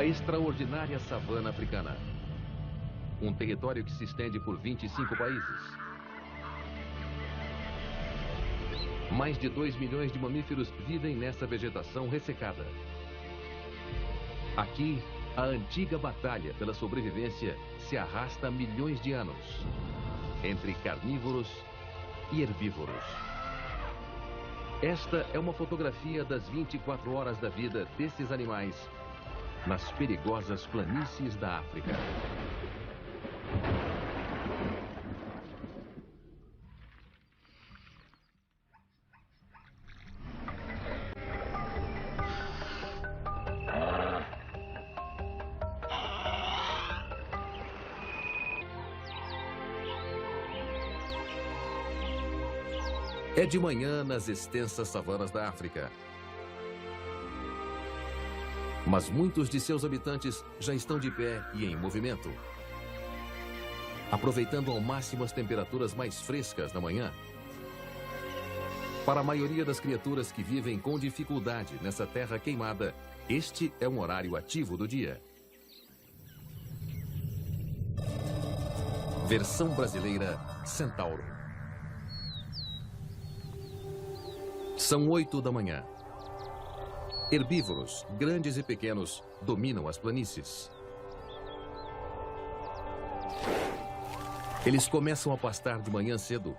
A extraordinária savana africana. Um território que se estende por 25 países. Mais de 2 milhões de mamíferos vivem nessa vegetação ressecada. Aqui, a antiga batalha pela sobrevivência se arrasta há milhões de anos, entre carnívoros e herbívoros. Esta é uma fotografia das 24 horas da vida desses animais nas perigosas planícies da África. É de manhã nas extensas savanas da África. Mas muitos de seus habitantes já estão de pé e em movimento, aproveitando ao máximo as temperaturas mais frescas da manhã. Para a maioria das criaturas que vivem com dificuldade nessa terra queimada, este é um horário ativo do dia. Versão brasileira Centauro. São 8 da manhã. Herbívoros, grandes e pequenos, dominam as planícies. Eles começam a pastar de manhã cedo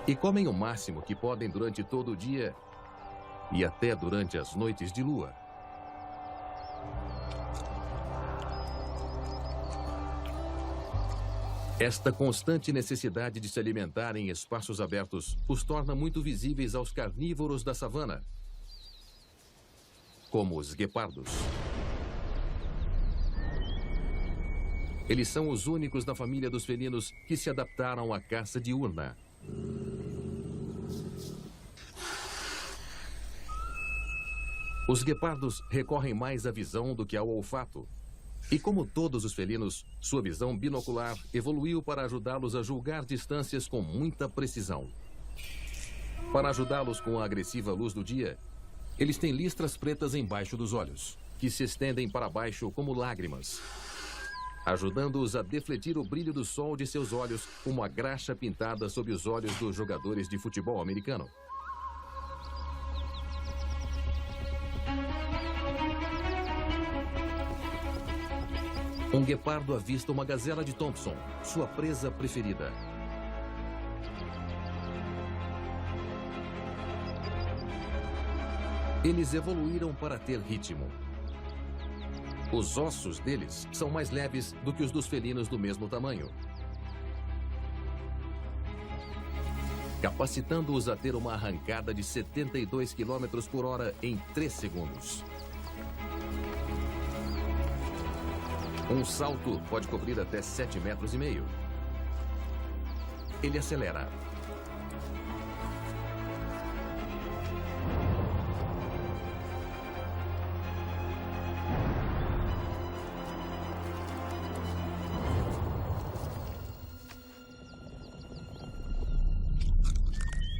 e comem o máximo que podem durante todo o dia e até durante as noites de lua. Esta constante necessidade de se alimentar em espaços abertos os torna muito visíveis aos carnívoros da savana, como os guepardos. Eles são os únicos da família dos felinos que se adaptaram à caça diurna. Os guepardos recorrem mais à visão do que ao olfato. E como todos os felinos, sua visão binocular evoluiu para ajudá-los a julgar distâncias com muita precisão. Para ajudá-los com a agressiva luz do dia, eles têm listras pretas embaixo dos olhos, que se estendem para baixo como lágrimas, ajudando-os a defletir o brilho do sol de seus olhos como a graxa pintada sob os olhos dos jogadores de futebol americano. Um guepardo avista uma gazela de Thompson, sua presa preferida. Eles evoluíram para ter ritmo. Os ossos deles são mais leves do que os dos felinos do mesmo tamanho, capacitando-os a ter uma arrancada de 72 km por hora em 3 segundos. Um salto pode cobrir até 7,5 metros. Ele acelera.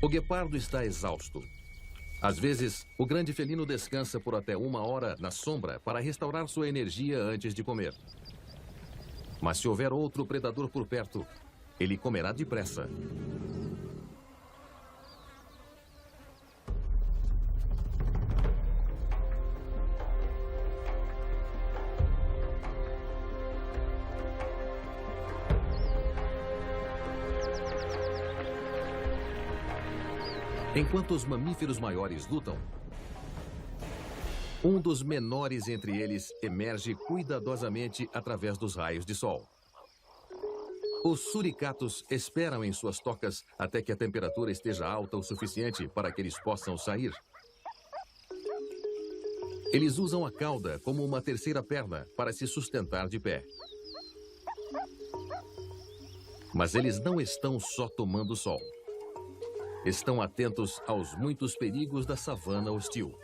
O guepardo está exausto. Às vezes, o grande felino descansa por até 1 hora na sombra para restaurar sua energia antes de comer. Mas se houver outro predador por perto, ele comerá depressa. Enquanto os mamíferos maiores lutam, um dos menores entre eles emerge cuidadosamente através dos raios de sol. Os suricatos esperam em suas tocas até que a temperatura esteja alta o suficiente para que eles possam sair. Eles usam a cauda como uma terceira perna para se sustentar de pé. Mas eles não estão só tomando sol. Estão atentos aos muitos perigos da savana hostil.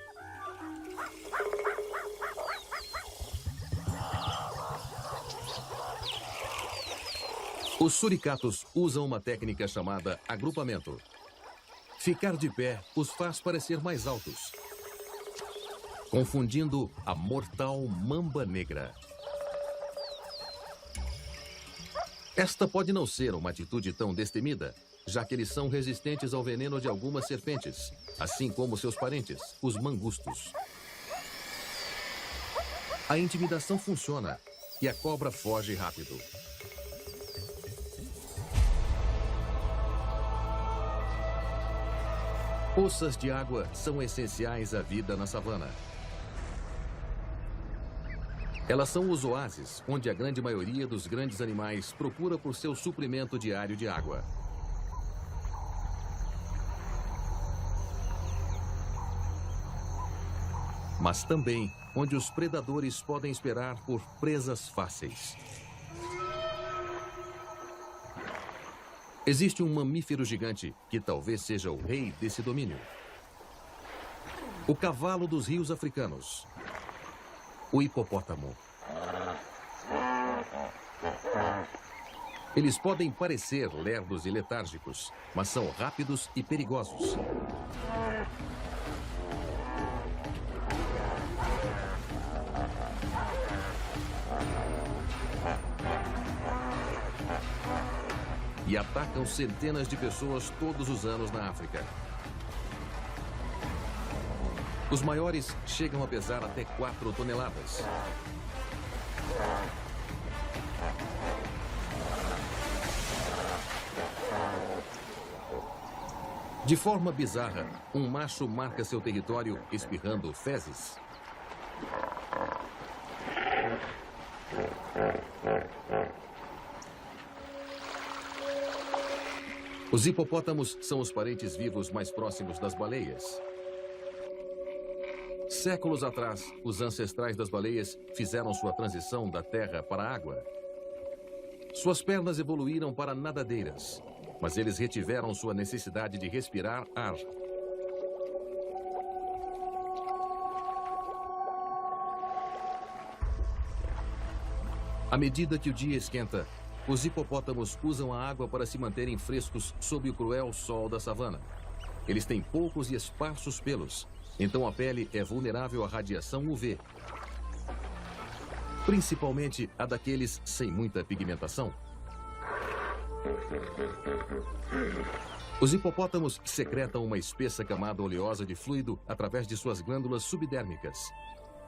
Os suricatos usam uma técnica chamada agrupamento. Ficar de pé os faz parecer mais altos. confundindo a mortal mamba negra. Esta pode não ser uma atitude tão destemida, já que eles são resistentes ao veneno de algumas serpentes, assim como seus parentes, os mangustos. A intimidação funciona e a cobra foge rápido. Poças de água são essenciais à vida na savana. Elas são os oásis, onde a grande maioria dos grandes animais procura por seu suprimento diário de água. Mas também onde os predadores podem esperar por presas fáceis. Existe um mamífero gigante que talvez seja o rei desse domínio. O cavalo dos rios africanos. O hipopótamo. Eles podem parecer lerdos e letárgicos, mas são rápidos e perigosos. E atacam centenas de pessoas todos os anos na África. Os maiores chegam a pesar até 4 toneladas. De forma bizarra, um macho marca seu território espirrando fezes. Os hipopótamos são os parentes vivos mais próximos das baleias. Séculos atrás, os ancestrais das baleias fizeram sua transição da terra para a água. Suas pernas evoluíram para nadadeiras, mas eles retiveram sua necessidade de respirar ar. À medida que o dia esquenta, os hipopótamos usam a água para se manterem frescos sob o cruel sol da savana. Eles têm poucos e esparsos pelos, então a pele é vulnerável à radiação UV. Principalmente a daqueles sem muita pigmentação. Os hipopótamos secretam uma espessa camada oleosa de fluido através de suas glândulas subdérmicas.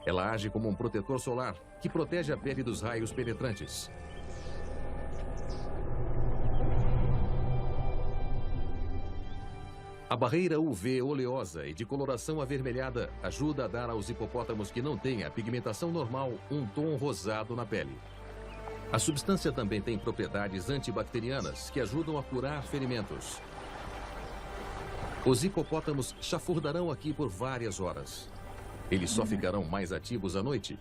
Ela age como um protetor solar que protege a pele dos raios penetrantes. A barreira UV oleosa e de coloração avermelhada ajuda a dar aos hipopótamos que não têm a pigmentação normal um tom rosado na pele. A substância também tem propriedades antibacterianas que ajudam a curar ferimentos. Os hipopótamos chafurdarão aqui por várias horas. Eles só ficarão mais ativos à noite.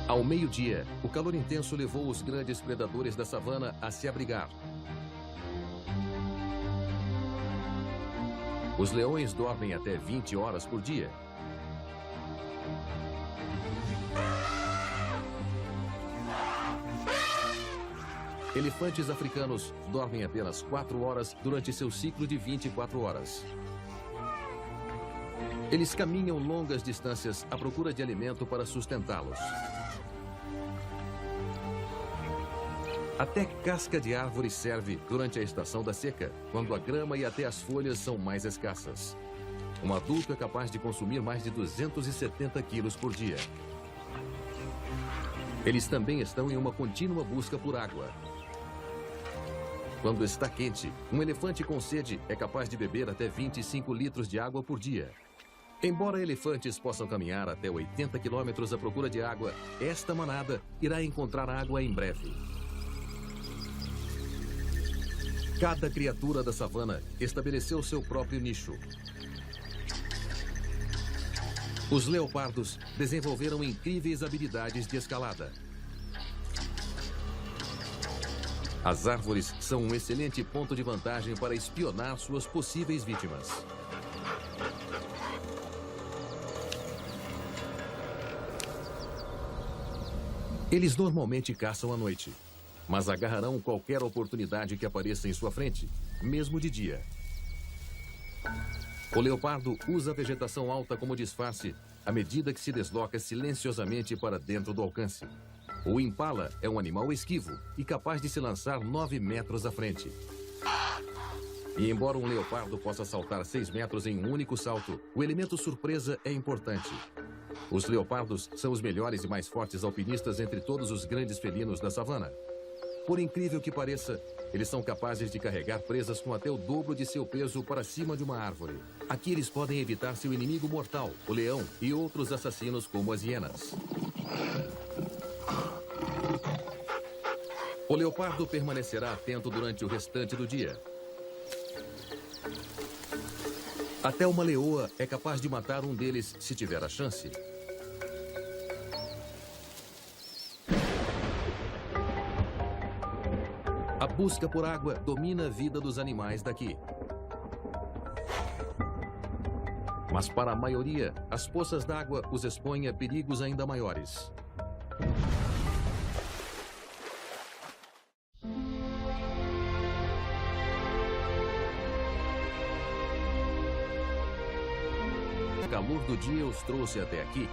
Ao meio-dia, o calor intenso levou os grandes predadores da savana a se abrigar. Os leões dormem até 20 horas por dia. Elefantes africanos dormem apenas 4 horas durante seu ciclo de 24 horas. Eles caminham longas distâncias à procura de alimento para sustentá-los. Até casca de árvore serve durante a estação da seca, quando a grama e até as folhas são mais escassas. Um adulto é capaz de consumir mais de 270 quilos por dia. Eles também estão em uma contínua busca por água. Quando está quente, um elefante com sede é capaz de beber até 25 litros de água por dia. Embora elefantes possam caminhar até 80 quilômetros à procura de água, esta manada irá encontrar água em breve. Cada criatura da savana estabeleceu seu próprio nicho. Os leopardos desenvolveram incríveis habilidades de escalada. As árvores são um excelente ponto de vantagem para espionar suas possíveis vítimas. Eles normalmente caçam à noite, mas agarrarão qualquer oportunidade que apareça em sua frente, mesmo de dia. O leopardo usa a vegetação alta como disfarce à medida que se desloca silenciosamente para dentro do alcance. O impala é um animal esquivo e capaz de se lançar 9 metros à frente. E embora um leopardo possa saltar 6 metros em um único salto, o elemento surpresa é importante. Os leopardos são os melhores e mais fortes alpinistas entre todos os grandes felinos da savana. Por incrível que pareça, eles são capazes de carregar presas com até o dobro de seu peso para cima de uma árvore. Aqui eles podem evitar seu inimigo mortal, o leão, e outros assassinos como as hienas. O leopardo permanecerá atento durante o restante do dia. Até uma leoa é capaz de matar um deles se tiver a chance. A busca por água domina a vida dos animais daqui. Mas para a maioria, as poças d'água os expõem a perigos ainda maiores. O calor do dia os trouxe até aqui.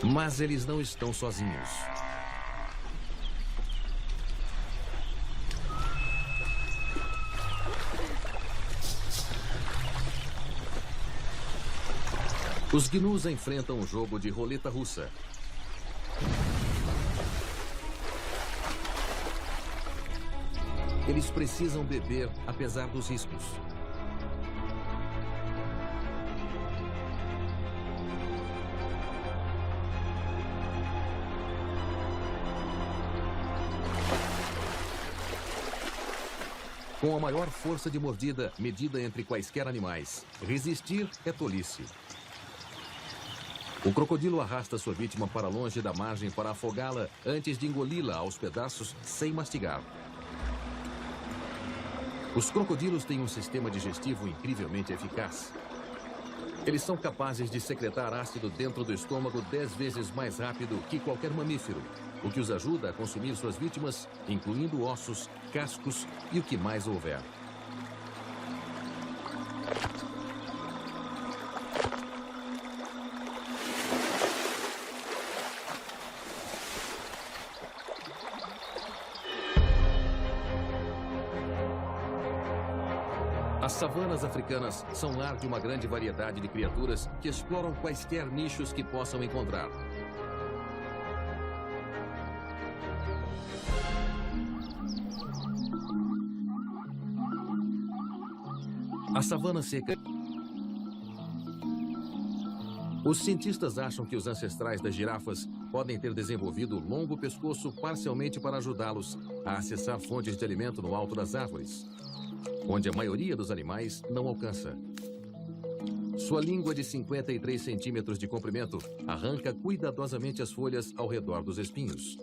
Mas eles não estão sozinhos. Os gnus enfrentam um jogo de roleta russa. Eles precisam beber apesar dos riscos. Com a maior força de mordida medida entre quaisquer animais, resistir é tolice. O crocodilo arrasta sua vítima para longe da margem para afogá-la antes de engoli-la aos pedaços sem mastigar. Os crocodilos têm um sistema digestivo incrivelmente eficaz. Eles são capazes de secretar ácido dentro do estômago 10 vezes mais rápido que qualquer mamífero, o que os ajuda a consumir suas vítimas, incluindo ossos, cascos e o que mais houver. As savanas africanas são lar de uma grande variedade de criaturas que exploram quaisquer nichos que possam encontrar. A savana seca. Os cientistas acham que os ancestrais das girafas podem ter desenvolvido o longo pescoço parcialmente para ajudá-los a acessar fontes de alimento no alto das árvores, onde a maioria dos animais não alcança. Sua língua de 53 centímetros de comprimento arranca cuidadosamente as folhas ao redor dos espinhos.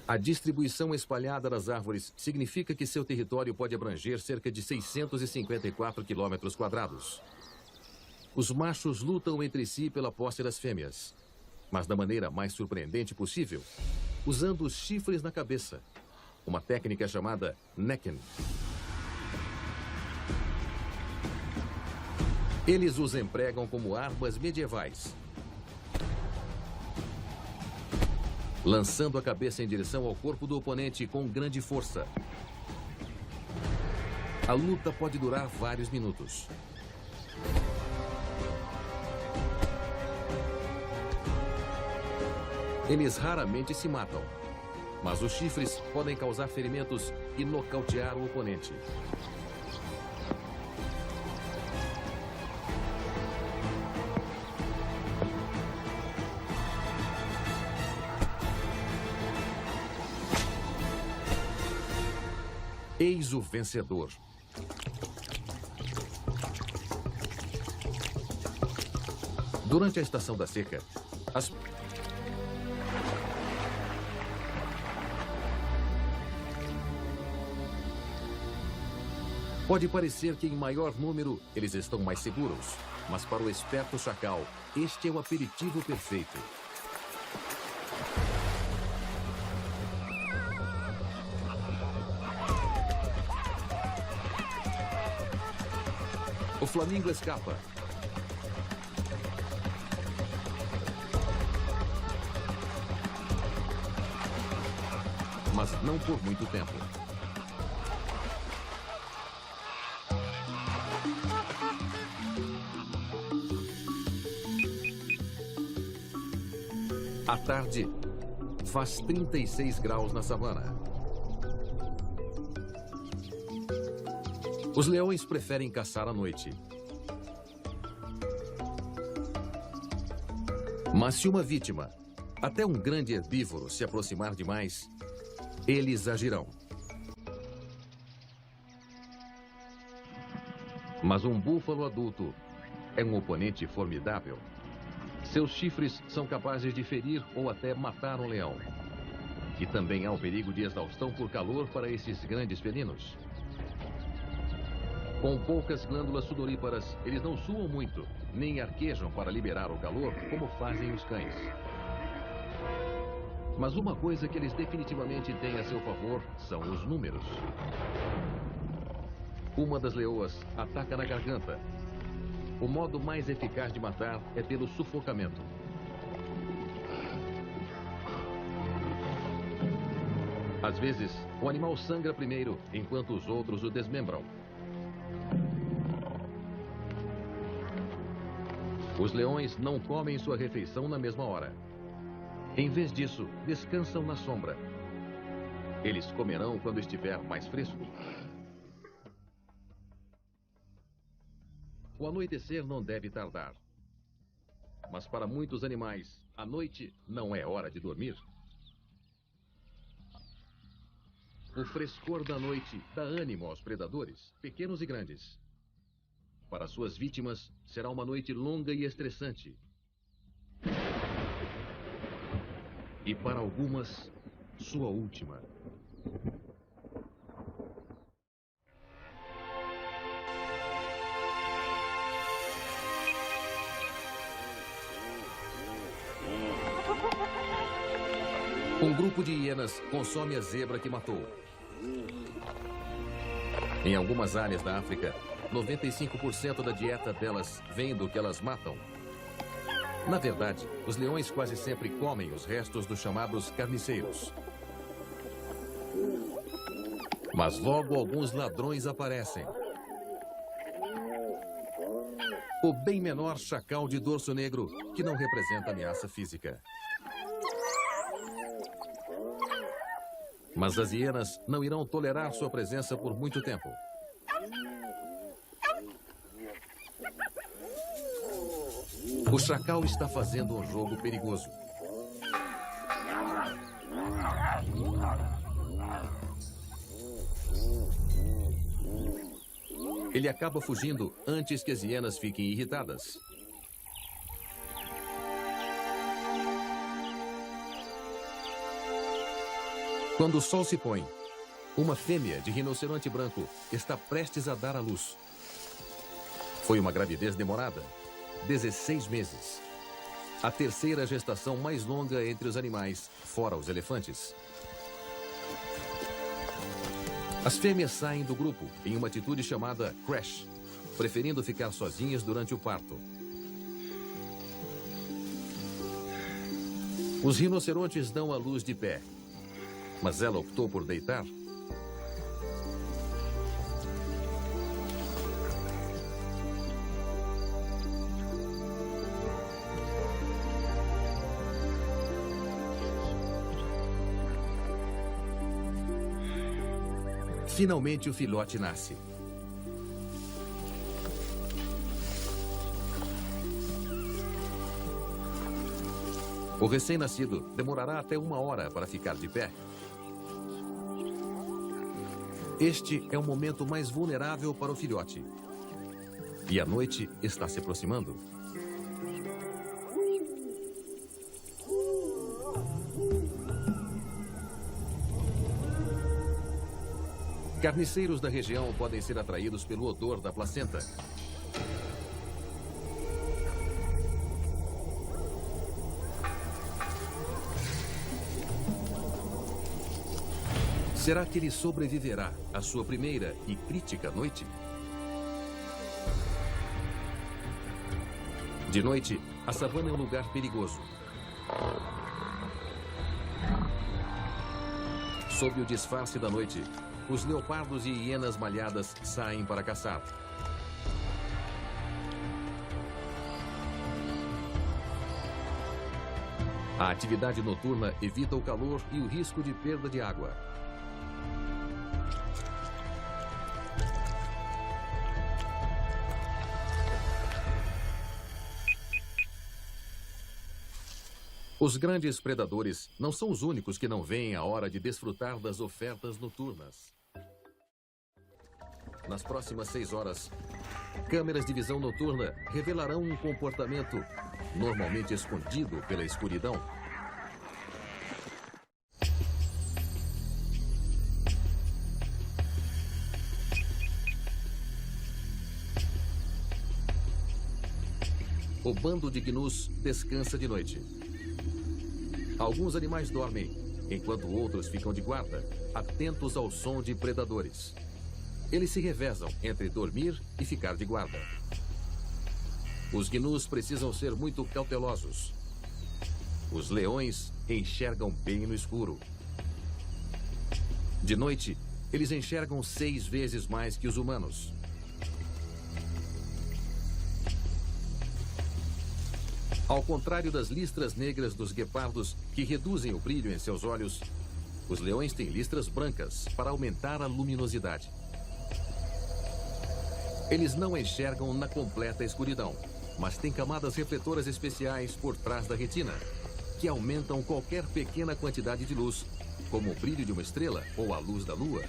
A distribuição espalhada das árvores significa que seu território pode abranger cerca de 654 quilômetros quadrados. Os machos lutam entre si pela posse das fêmeas, mas da maneira mais surpreendente possível, usando os chifres na cabeça, uma técnica chamada necking. Eles os empregam como armas medievais, lançando a cabeça em direção ao corpo do oponente com grande força. A luta pode durar vários minutos. Eles raramente se matam, mas os chifres podem causar ferimentos e nocautear o oponente. Eis o vencedor. Durante a estação da seca, Pode parecer que em maior número eles estão mais seguros, mas para o esperto chacal, este é o aperitivo perfeito. O flamingo escapa. Mas não por muito tempo. À tarde, faz 36 graus na savana. Os leões preferem caçar à noite. Mas se uma vítima, até um grande herbívoro, se aproximar demais, eles agirão. Mas um búfalo adulto é um oponente formidável. Seus chifres são capazes de ferir ou até matar um leão. E também há o perigo de exaustão por calor para esses grandes felinos. Com poucas glândulas sudoríparas, eles não suam muito, nem arquejam para liberar o calor, como fazem os cães. Mas uma coisa que eles definitivamente têm a seu favor são os números. Uma das leoas ataca na garganta. O modo mais eficaz de matar é pelo sufocamento. Às vezes, o animal sangra primeiro, enquanto os outros o desmembram. Os leões não comem sua refeição na mesma hora. Em vez disso, descansam na sombra. Eles comerão quando estiver mais fresco. O anoitecer não deve tardar. Mas para muitos animais, a noite não é hora de dormir. O frescor da noite dá ânimo aos predadores, pequenos e grandes. Para suas vítimas, será uma noite longa e estressante. E para algumas, sua última. Um grupo de hienas consome a zebra que matou. Em algumas áreas da África, 95% da dieta delas vem do que elas matam. Na verdade, os leões quase sempre comem os restos dos chamados carniceiros. Mas logo alguns ladrões aparecem. O bem menor chacal de dorso negro, que não representa ameaça física. Mas as hienas não irão tolerar sua presença por muito tempo. O chacal está fazendo um jogo perigoso. Ele acaba fugindo antes que as hienas fiquem irritadas. Quando o sol se põe, uma fêmea de rinoceronte branco está prestes a dar à luz. Foi uma gravidez demorada, 16 meses. A terceira gestação mais longa entre os animais, fora os elefantes. As fêmeas saem do grupo em uma atitude chamada crash, preferindo ficar sozinhas durante o parto. Os rinocerontes dão à luz de pé, mas ela optou por deitar. Finalmente o filhote nasce. O recém-nascido demorará até 1 hora para ficar de pé. Este é o momento mais vulnerável para o filhote. E a noite está se aproximando. Carniceiros da região podem ser atraídos pelo odor da placenta. Será que ele sobreviverá à sua primeira e crítica noite? De noite, a savana é um lugar perigoso. Sob o disfarce da noite, os leopardos e hienas malhadas saem para caçar. A atividade noturna evita o calor e o risco de perda de água. Os grandes predadores não são os únicos que não veem a hora de desfrutar das ofertas noturnas. Nas próximas 6 horas, câmeras de visão noturna revelarão um comportamento normalmente escondido pela escuridão. O bando de gnus descansa de noite. Alguns animais dormem, enquanto outros ficam de guarda, atentos ao som de predadores. Eles se revezam entre dormir e ficar de guarda. Os gnus precisam ser muito cautelosos. Os leões enxergam bem no escuro. De noite, eles enxergam 6 vezes mais que os humanos. Ao contrário das listras negras dos guepardos, que reduzem o brilho em seus olhos, os leões têm listras brancas para aumentar a luminosidade. Eles não enxergam na completa escuridão, mas têm camadas refletoras especiais por trás da retina, que aumentam qualquer pequena quantidade de luz, como o brilho de uma estrela ou a luz da lua.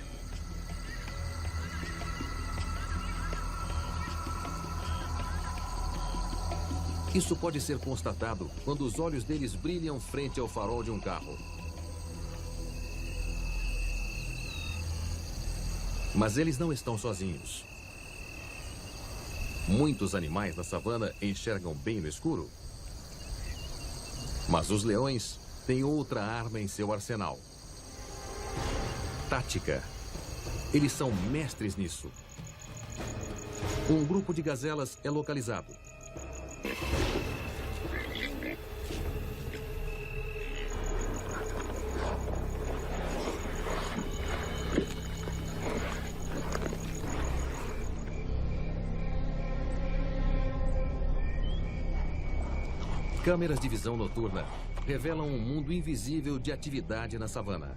Isso pode ser constatado quando os olhos deles brilham frente ao farol de um carro. Mas eles não estão sozinhos. Muitos animais na savana enxergam bem no escuro. Mas os leões têm outra arma em seu arsenal. Tática. Eles são mestres nisso. Um grupo de gazelas é localizado. Câmeras de visão noturna revelam um mundo invisível de atividade na savana.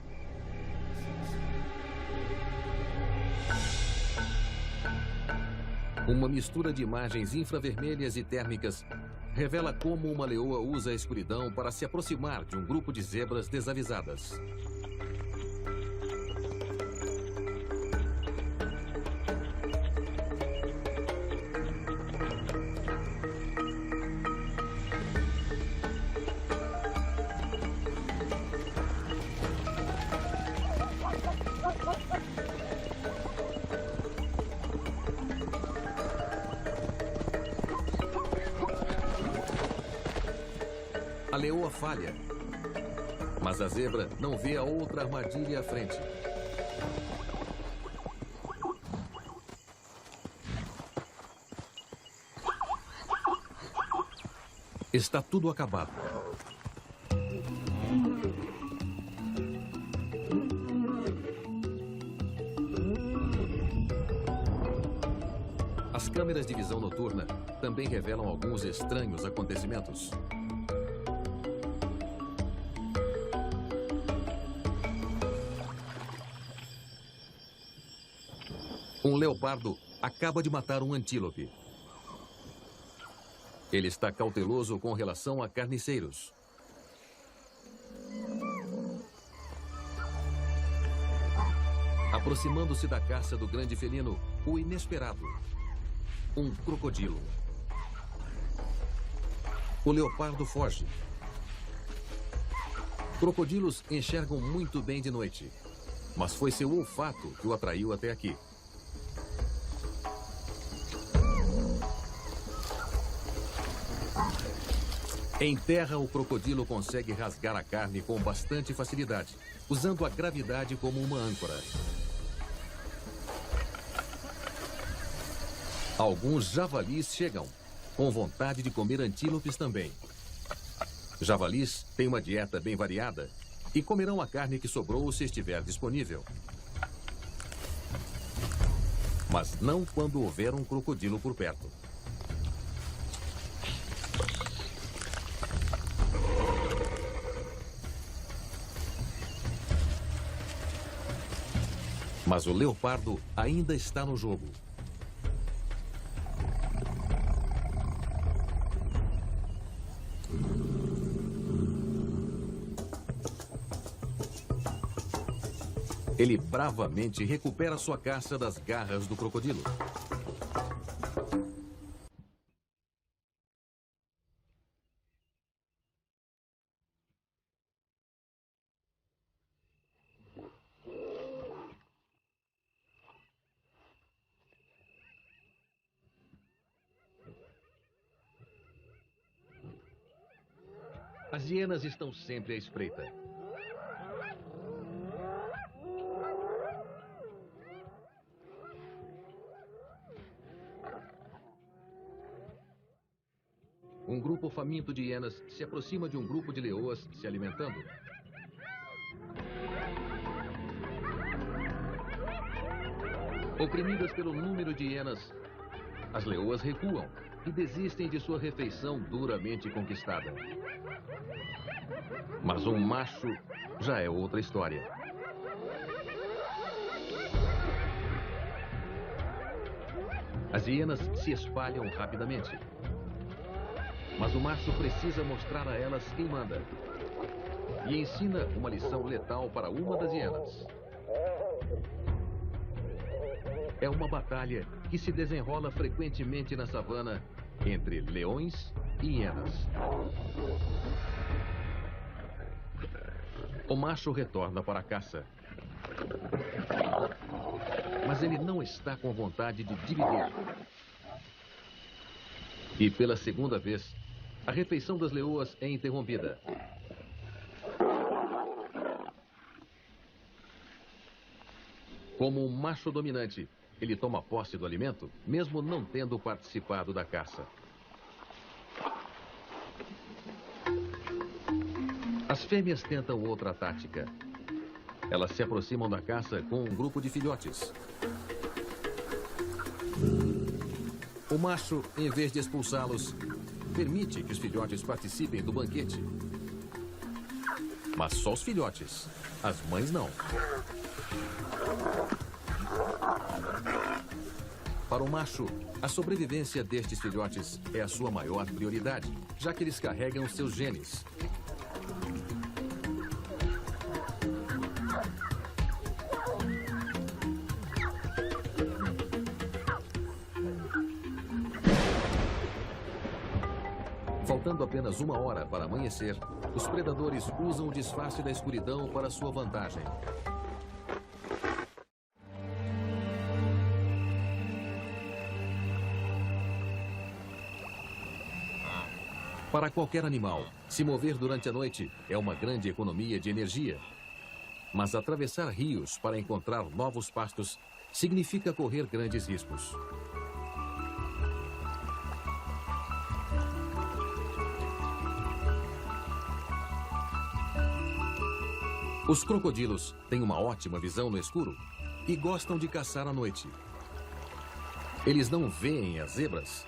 Uma mistura de imagens infravermelhas e térmicas revela como uma leoa usa a escuridão para se aproximar de um grupo de zebras desavisadas. A leoa falha, mas a zebra não vê a outra armadilha à frente. Está tudo acabado. As câmeras de visão noturna também revelam alguns estranhos acontecimentos. Um leopardo acaba de matar um antílope. Ele está cauteloso com relação a carniceiros. Aproximando-se da caça do grande felino, o inesperado. Um crocodilo. O leopardo foge. Crocodilos enxergam muito bem de noite, Mas foi seu olfato que o atraiu até aqui. Em terra, o crocodilo consegue rasgar a carne com bastante facilidade, usando a gravidade como uma âncora. Alguns javalis chegam, com vontade de comer antílopes também. Javalis têm uma dieta bem variada e comerão a carne que sobrou se estiver disponível. Mas não quando houver um crocodilo por perto. Mas o leopardo ainda está no jogo. Ele bravamente recupera sua caça das garras do crocodilo. As hienas estão sempre à espreita. Um grupo faminto de hienas se aproxima de um grupo de leoas se alimentando. Oprimidas pelo número de hienas, as leoas recuam e desistem de sua refeição duramente conquistada. Mas um macho já é outra história. As hienas se espalham rapidamente. Mas o macho precisa mostrar a elas quem manda. E ensina uma lição letal para uma das hienas. É uma batalha que se desenrola frequentemente na savana entre leões e hienas. O macho retorna para a caça. Mas ele não está com vontade de dividir. E pela segunda vez, a refeição das leoas é interrompida. Como um macho dominante, ele toma posse do alimento, mesmo não tendo participado da caça. As fêmeas tentam outra tática. Elas se aproximam da caça com um grupo de filhotes. O macho, em vez de expulsá-los, permite que os filhotes participem do banquete. Mas só os filhotes. As mães não. Para o macho, a sobrevivência destes filhotes é a sua maior prioridade, já que eles carregam seus genes. Faltando apenas 1 hora para amanhecer, os predadores usam o disfarce da escuridão para sua vantagem. Para qualquer animal, se mover durante a noite é uma grande economia de energia. Mas atravessar rios para encontrar novos pastos significa correr grandes riscos. Os crocodilos têm uma ótima visão no escuro e gostam de caçar à noite. Eles não veem as zebras,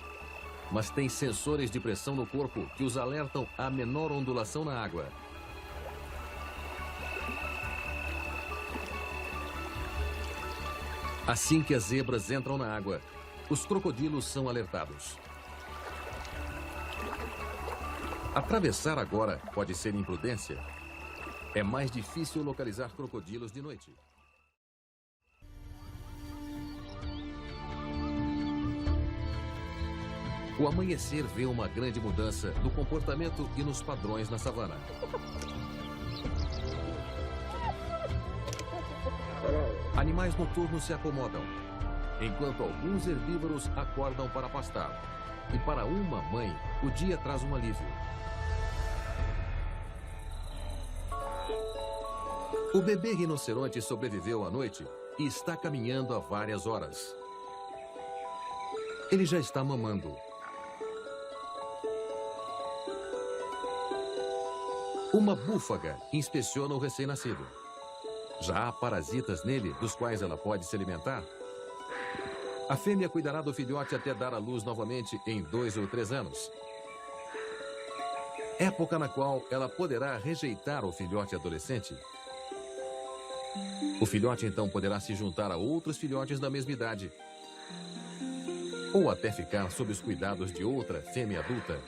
mas têm sensores de pressão no corpo que os alertam à menor ondulação na água. Assim que as zebras entram na água, os crocodilos são alertados. Atravessar agora pode ser imprudência. É mais difícil localizar crocodilos de noite. O amanhecer vê uma grande mudança no comportamento e nos padrões na savana. Animais noturnos se acomodam, enquanto alguns herbívoros acordam para pastar. E para uma mãe, o dia traz um alívio. O bebê rinoceronte sobreviveu à noite e está caminhando há várias horas. Ele já está mamando. Uma búfaga inspeciona o recém-nascido. Já há parasitas nele, dos quais ela pode se alimentar. A fêmea cuidará do filhote até dar à luz novamente em 2 ou 3 anos. Época na qual ela poderá rejeitar o filhote adolescente. O filhote então poderá se juntar a outros filhotes da mesma idade. Ou até ficar sob os cuidados de outra fêmea adulta.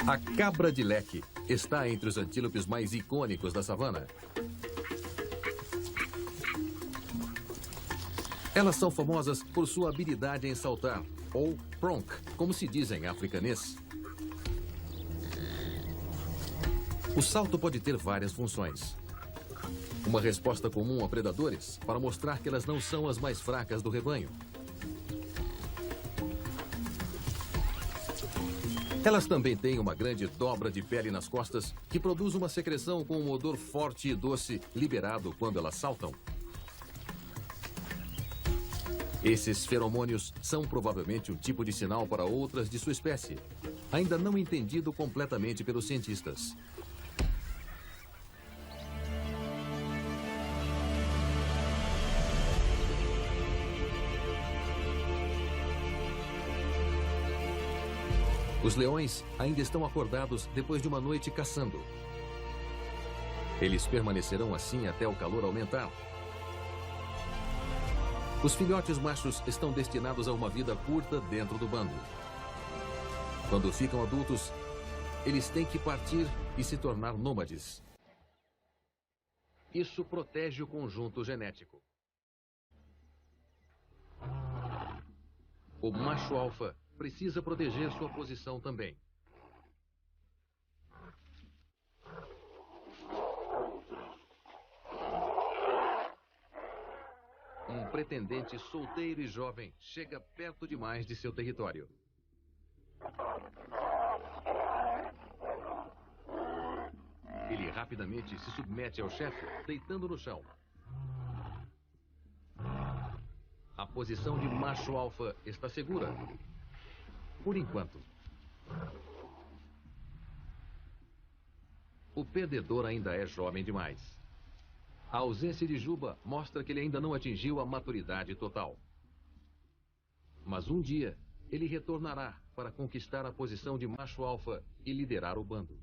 A cabra de leque está entre os antílopes mais icônicos da savana. Elas são famosas por sua habilidade em saltar, ou pronk, como se diz em africanês. O salto pode ter várias funções. Uma resposta comum a predadores, para mostrar que elas não são as mais fracas do rebanho. Elas também têm uma grande dobra de pele nas costas, que produz uma secreção com um odor forte e doce, liberado quando elas saltam. Esses feromônios são provavelmente um tipo de sinal para outras de sua espécie, ainda não entendido completamente pelos cientistas. Os leões ainda estão acordados depois de uma noite caçando. Eles permanecerão assim até o calor aumentar. Os filhotes machos estão destinados a uma vida curta dentro do bando. Quando ficam adultos, eles têm que partir e se tornar nômades. Isso protege o conjunto genético. O macho alfa precisa proteger sua posição também. Um pretendente solteiro e jovem chega perto demais de seu território. Ele rapidamente se submete ao chefe, deitando no chão. A posição de macho alfa está segura. Por enquanto. O perdedor ainda é jovem demais. A ausência de Juba mostra que ele ainda não atingiu a maturidade total. Mas um dia, ele retornará para conquistar a posição de macho alfa e liderar o bando.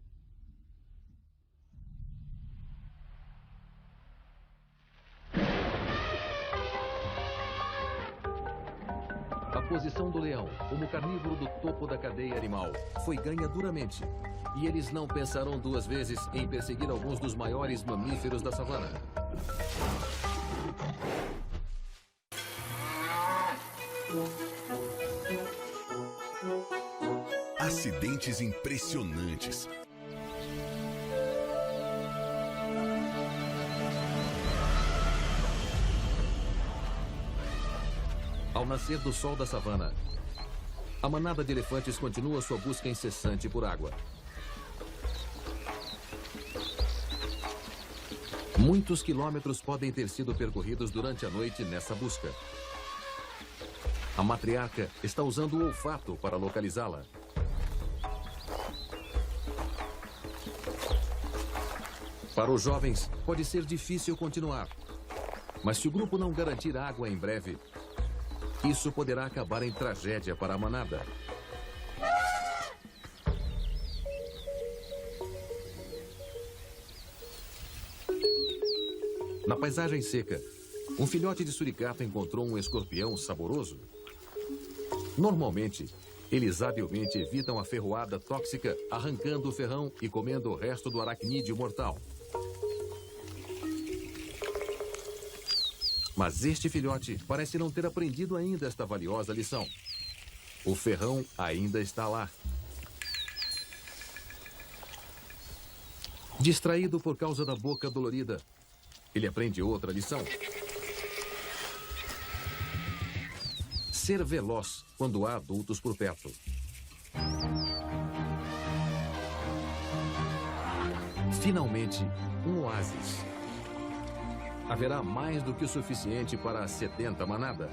A posição do leão, como carnívoro do topo da cadeia animal, foi ganha duramente. E eles não pensarão duas vezes em perseguir alguns dos maiores mamíferos da savana. Acidentes impressionantes. Ao nascer do sol da savana, a manada de elefantes continua sua busca incessante por água. Muitos quilômetros podem ter sido percorridos durante a noite nessa busca. A matriarca está usando o olfato para localizá-la. Para os jovens, pode ser difícil continuar. Mas se o grupo não garantir água em breve, isso poderá acabar em tragédia para a manada. Na paisagem seca, um filhote de suricato encontrou um escorpião saboroso. Normalmente, eles habilmente evitam a ferroada tóxica, arrancando o ferrão e comendo o resto do aracnídeo mortal. Mas este filhote parece não ter aprendido ainda esta valiosa lição. O ferrão ainda está lá. Distraído por causa da boca dolorida, ele aprende outra lição. Ser veloz quando há adultos por perto. Finalmente, um oásis. Haverá mais do que o suficiente para 70 manada.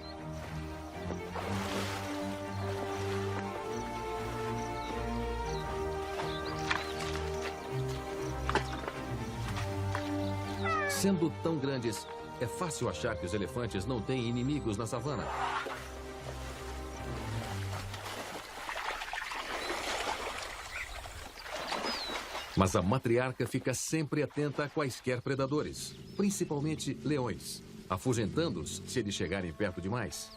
Sendo tão grandes, é fácil achar que os elefantes não têm inimigos na savana. Mas a matriarca fica sempre atenta a quaisquer predadores, principalmente leões, afugentando-os se eles chegarem perto demais.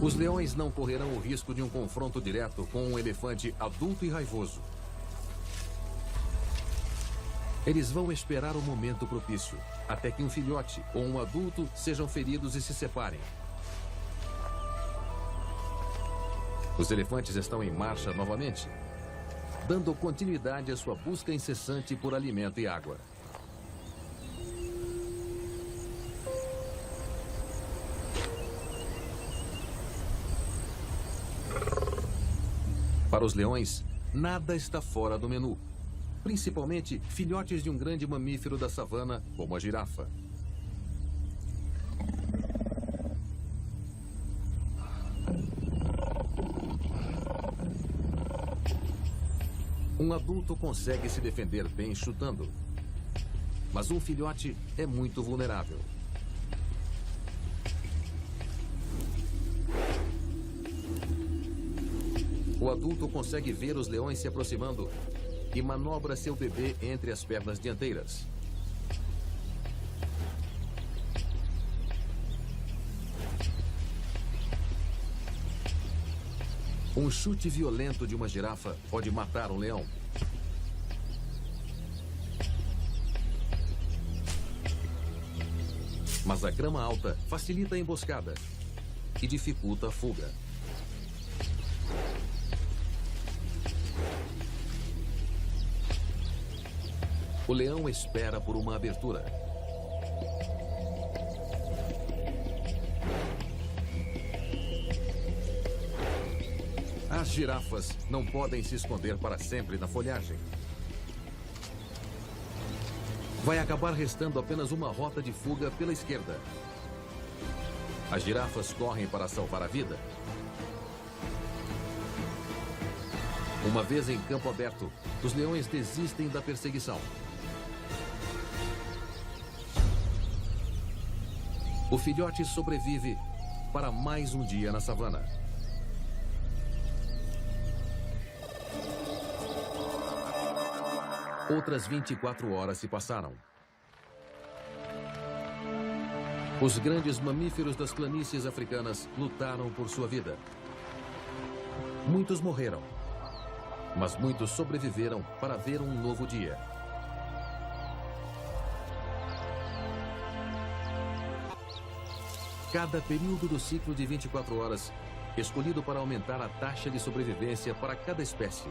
Os leões não correrão o risco de um confronto direto com um elefante adulto e raivoso. Eles vão esperar o momento propício, até que um filhote ou um adulto sejam feridos e se separem. Os elefantes estão em marcha novamente, dando continuidade à sua busca incessante por alimento e água. Para os leões, nada está fora do menu, principalmente filhotes de um grande mamífero da savana, como a girafa. Um adulto consegue se defender bem chutando, mas um filhote é muito vulnerável. O adulto consegue ver os leões se aproximando e manobra seu bebê entre as pernas dianteiras. Um chute violento de uma girafa pode matar um leão. Mas a grama alta facilita a emboscada e dificulta a fuga. O leão espera por uma abertura. As girafas não podem se esconder para sempre na folhagem. Vai acabar restando apenas uma rota de fuga pela esquerda. As girafas correm para salvar a vida. Uma vez em campo aberto, os leões desistem da perseguição. O filhote sobrevive para mais um dia na savana. Outras 24 horas se passaram. Os grandes mamíferos das planícies africanas lutaram por sua vida. Muitos morreram, mas muitos sobreviveram para ver um novo dia. Cada período do ciclo de 24 horas, escolhido para aumentar a taxa de sobrevivência para cada espécie.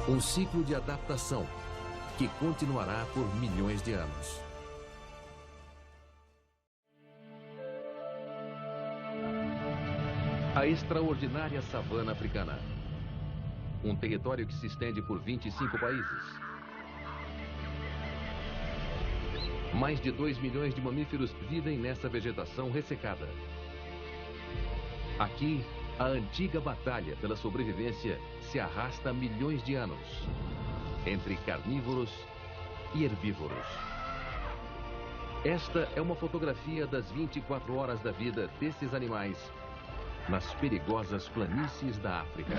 Um ciclo de adaptação que continuará por milhões de anos. A extraordinária savana africana. Um território que se estende por 25 países. Mais de 2 milhões de mamíferos vivem nessa vegetação ressecada. Aqui, a antiga batalha pela sobrevivência se arrasta há milhões de anos, entre carnívoros e herbívoros. Esta é uma fotografia das 24 horas da vida desses animais nas perigosas planícies da África.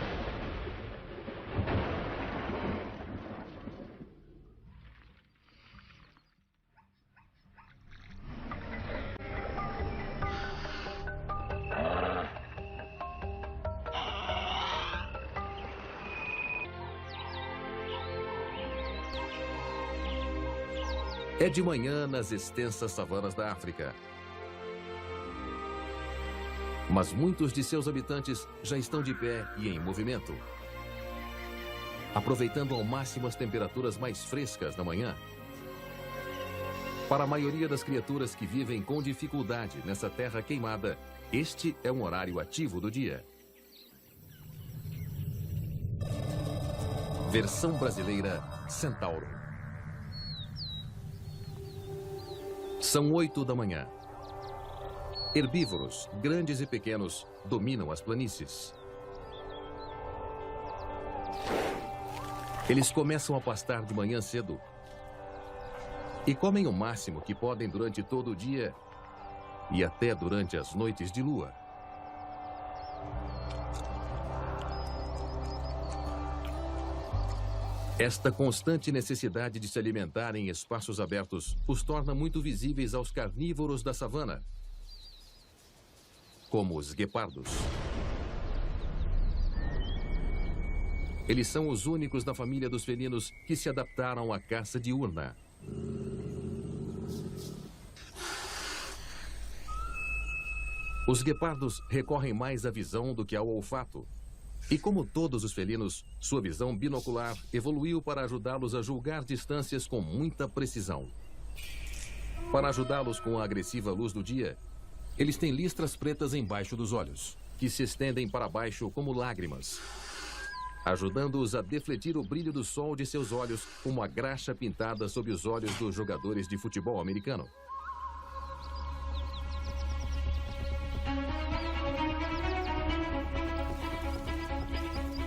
É de manhã nas extensas savanas da África. Mas muitos de seus habitantes já estão de pé e em movimento, aproveitando ao máximo as temperaturas mais frescas da manhã. Para a maioria das criaturas que vivem com dificuldade nessa terra queimada, este é um horário ativo do dia. Versão brasileira Centauro. São 8 da manhã. Herbívoros, grandes e pequenos, dominam as planícies. Eles começam a pastar de manhã cedo e comem o máximo que podem durante todo o dia e até durante as noites de lua. Esta constante necessidade de se alimentar em espaços abertos os torna muito visíveis aos carnívoros da savana, como os guepardos. Eles são os únicos da família dos felinos que se adaptaram à caça diurna. Os guepardos recorrem mais à visão do que ao olfato. E como todos os felinos, sua visão binocular evoluiu para ajudá-los a julgar distâncias com muita precisão. Para ajudá-los com a agressiva luz do dia, eles têm listras pretas embaixo dos olhos, que se estendem para baixo como lágrimas, ajudando-os a defletir o brilho do sol de seus olhos como a graxa pintada sob os olhos dos jogadores de futebol americano.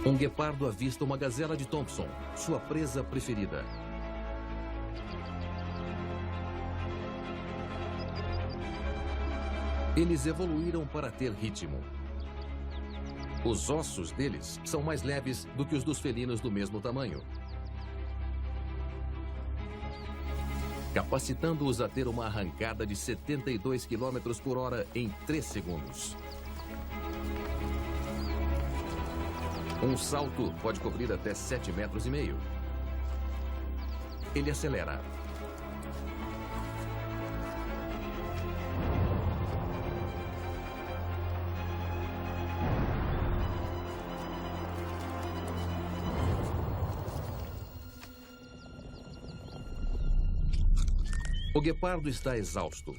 Um guepardo avista uma gazela de Thompson, sua presa preferida. Eles evoluíram para ter ritmo. Os ossos deles são mais leves do que os dos felinos do mesmo tamanho, capacitando-os a ter uma arrancada de 72 km por hora em 3 segundos. Um salto pode cobrir até 7,5 metros. Ele acelera. O guepardo está exausto.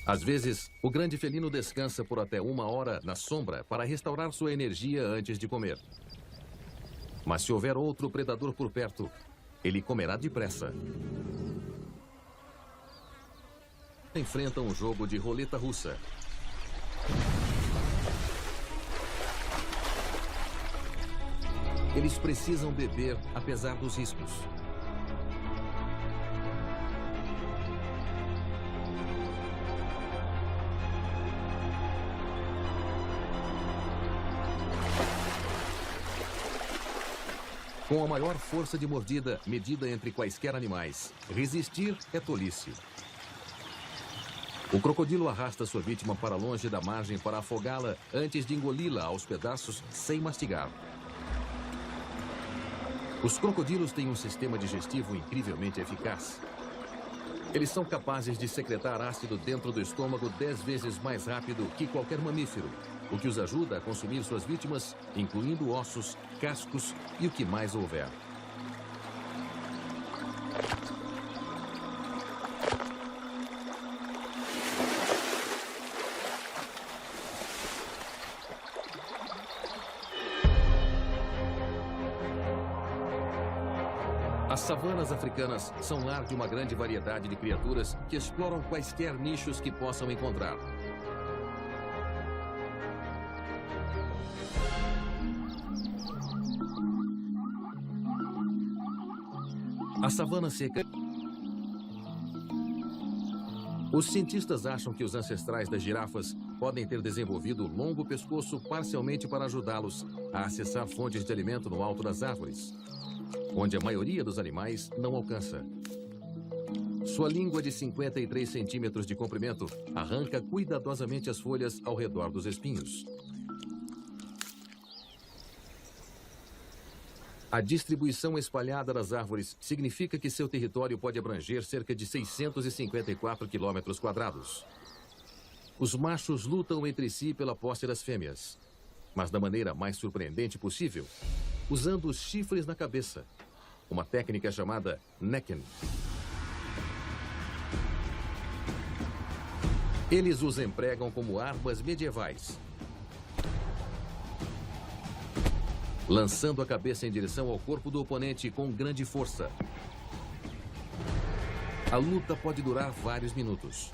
Às vezes, o grande felino descansa por até 1 hora na sombra para restaurar sua energia antes de comer. Mas se houver outro predador por perto, ele comerá depressa. Enfrentam um jogo de roleta russa. Eles precisam beber apesar dos riscos. Com a maior força de mordida medida entre quaisquer animais, resistir é tolice. O crocodilo arrasta sua vítima para longe da margem para afogá-la antes de engoli-la aos pedaços sem mastigar. Os crocodilos têm um sistema digestivo incrivelmente eficaz. Eles são capazes de secretar ácido dentro do estômago 10 vezes mais rápido que qualquer mamífero, o que os ajuda a consumir suas vítimas, incluindo ossos, cascos e o que mais houver. As savanas africanas são lar de uma grande variedade de criaturas que exploram quaisquer nichos que possam encontrar. A savana seca. Os cientistas acham que os ancestrais das girafas podem ter desenvolvido o longo pescoço parcialmente para ajudá-los a acessar fontes de alimento no alto das árvores, onde a maioria dos animais não alcança. Sua língua de 53 centímetros de comprimento arranca cuidadosamente as folhas ao redor dos espinhos. A distribuição espalhada das árvores significa que seu território pode abranger cerca de 654 quilômetros quadrados. Os machos lutam entre si pela posse das fêmeas, mas da maneira mais surpreendente possível, usando os chifres na cabeça, uma técnica chamada necking. Eles os empregam como armas medievais, lançando a cabeça em direção ao corpo do oponente com grande força. A luta pode durar vários minutos.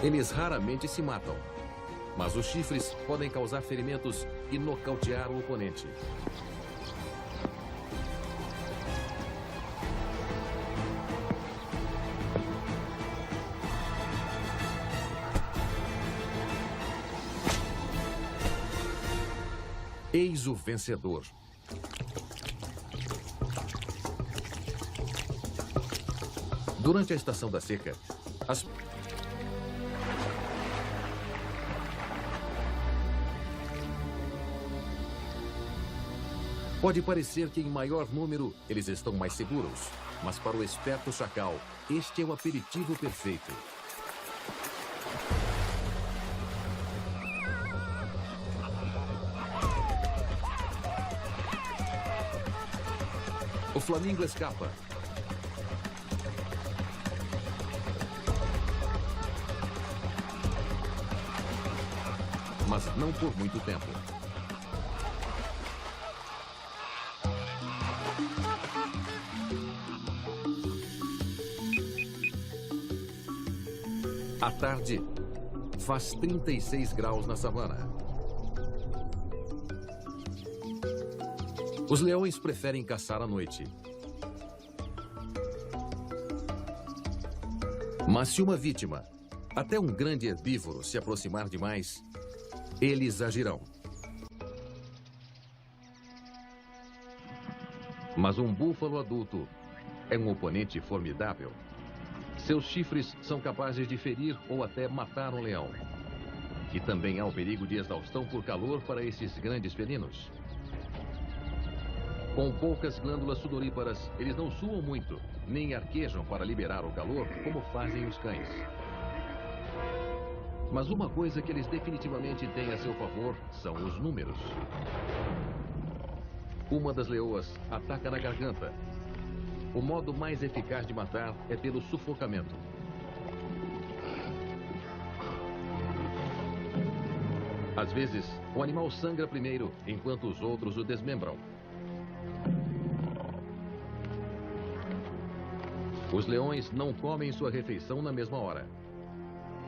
Eles raramente se matam, mas os chifres podem causar ferimentos e nocautear o oponente. Eis o vencedor. Durante a estação da seca, pode parecer que em maior número eles estão mais seguros, mas para o esperto chacal, este é o aperitivo perfeito. O flamingo escapa. Mas não por muito tempo. À tarde, faz 36 graus na savana. Os leões preferem caçar à noite. Mas se uma vítima, até um grande herbívoro, se aproximar demais, eles agirão. Mas um búfalo adulto é um oponente formidável. Seus chifres são capazes de ferir ou até matar um leão. E também há o perigo de exaustão por calor para esses grandes felinos. Com poucas glândulas sudoríparas, eles não suam muito, nem arquejam para liberar o calor, como fazem os cães. Mas uma coisa que eles definitivamente têm a seu favor são os números. Uma das leoas ataca na garganta. O modo mais eficaz de matar é pelo sufocamento. Às vezes, o animal sangra primeiro, enquanto os outros o desmembram. Os leões não comem sua refeição na mesma hora.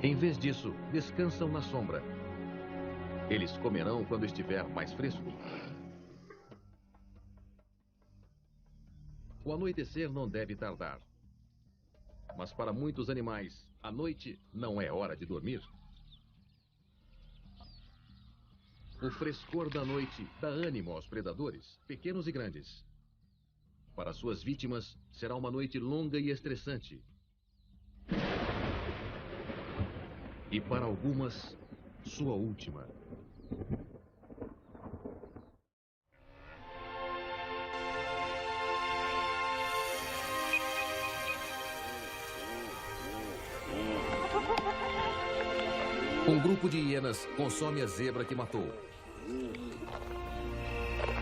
Em vez disso, descansam na sombra. Eles comerão quando estiver mais fresco. O anoitecer não deve tardar. Mas para muitos animais, a noite não é hora de dormir. O frescor da noite dá ânimo aos predadores, pequenos e grandes. Para suas vítimas, será uma noite longa e estressante. E para algumas, sua última. Um grupo de hienas consome a zebra que matou.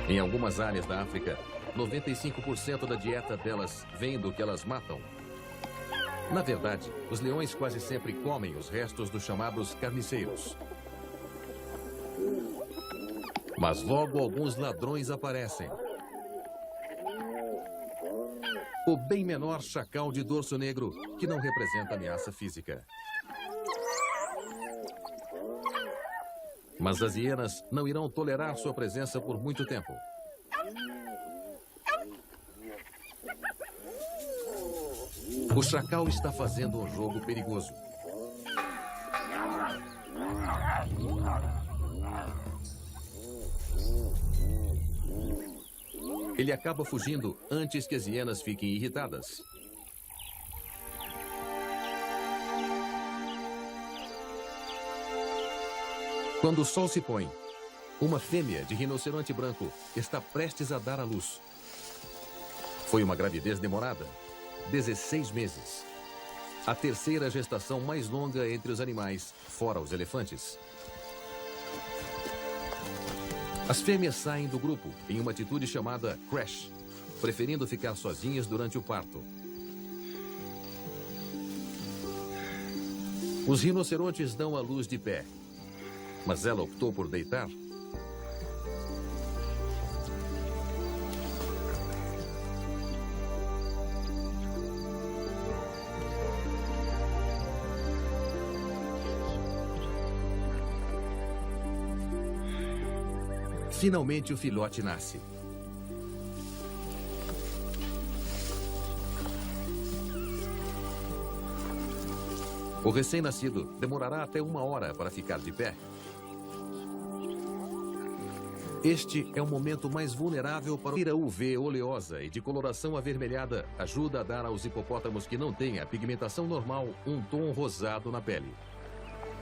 Em algumas áreas da África, 95% da dieta delas vem do que elas matam. Na verdade, os leões quase sempre comem os restos dos chamados carniceiros. Mas logo alguns ladrões aparecem. O bem menor chacal de dorso negro, que não representa ameaça física. Mas as hienas não irão tolerar sua presença por muito tempo. O chacal está fazendo um jogo perigoso. Ele acaba fugindo antes que as hienas fiquem irritadas. Quando o sol se põe, uma fêmea de rinoceronte branco está prestes a dar à luz. Foi uma gravidez demorada, 16 meses. A terceira gestação mais longa entre os animais, fora os elefantes. As fêmeas saem do grupo em uma atitude chamada crash, preferindo ficar sozinhas durante o parto. Os rinocerontes dão à luz de pé, mas ela optou por deitar. Finalmente o filhote nasce. O recém-nascido demorará até 1 hora para ficar de pé. Este é o momento mais vulnerável para a UV oleosa e de coloração avermelhada ajuda a dar aos hipopótamos que não têm a pigmentação normal um tom rosado na pele.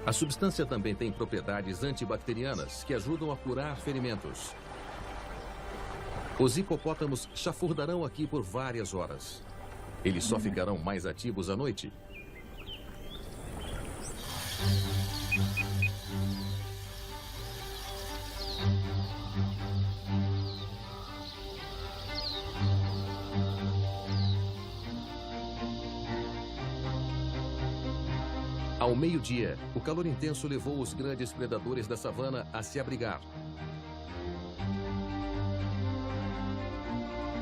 A substância também tem propriedades antibacterianas que ajudam a curar ferimentos. Os hipopótamos chafurdarão aqui por várias horas. Eles só ficarão mais ativos à noite. Ao meio-dia, o calor intenso levou os grandes predadores da savana a se abrigar.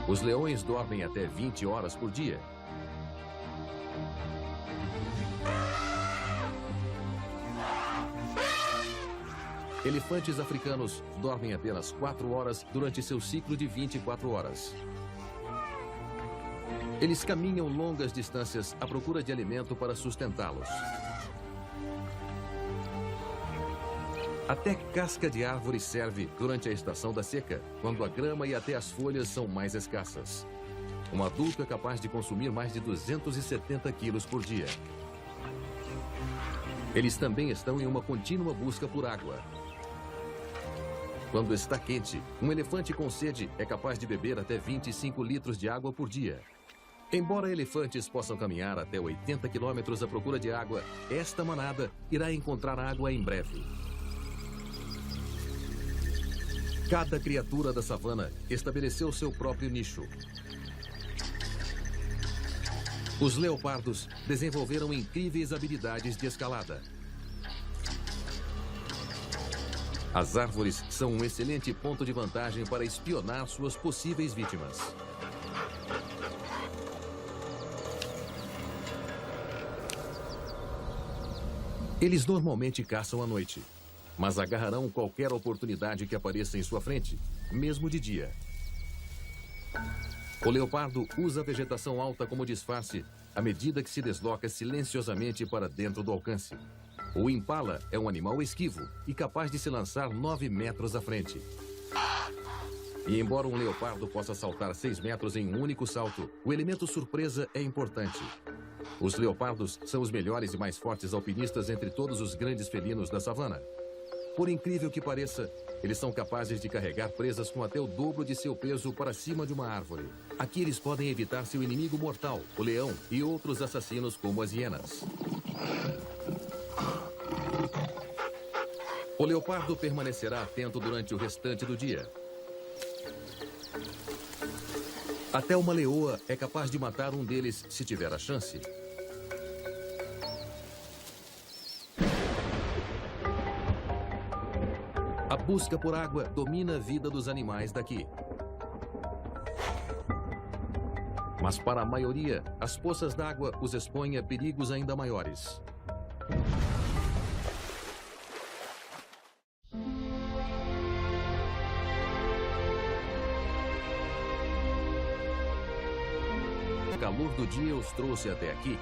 Os leões dormem até 20 horas por dia. Elefantes africanos dormem apenas 4 horas durante seu ciclo de 24 horas. Eles caminham longas distâncias à procura de alimento para sustentá-los. Até casca de árvore serve durante a estação da seca, quando a grama e até as folhas são mais escassas. Um adulto é capaz de consumir mais de 270 quilos por dia. Eles também estão em uma contínua busca por água. Quando está quente, um elefante com sede é capaz de beber até 25 litros de água por dia. Embora elefantes possam caminhar até 80 quilômetros à procura de água, esta manada irá encontrar água em breve. Cada criatura da savana estabeleceu seu próprio nicho. Os leopardos desenvolveram incríveis habilidades de escalada. As árvores são um excelente ponto de vantagem para espionar suas possíveis vítimas. Eles normalmente caçam à noite, mas agarrarão qualquer oportunidade que apareça em sua frente, mesmo de dia. O leopardo usa a vegetação alta como disfarce à medida que se desloca silenciosamente para dentro do alcance. O impala é um animal esquivo e capaz de se lançar 9 metros à frente. E embora um leopardo possa saltar 6 metros em um único salto, o elemento surpresa é importante. Os leopardos são os melhores e mais fortes alpinistas entre todos os grandes felinos da savana. Por incrível que pareça, eles são capazes de carregar presas com até o dobro de seu peso para cima de uma árvore. Aqui eles podem evitar seu inimigo mortal, o leão, e outros assassinos como as hienas. O leopardo permanecerá atento durante o restante do dia. Até uma leoa é capaz de matar um deles se tiver a chance. A busca por água domina a vida dos animais daqui. Mas para a maioria, as poças d'água os expõem a perigos ainda maiores. O calor do dia os trouxe até aqui.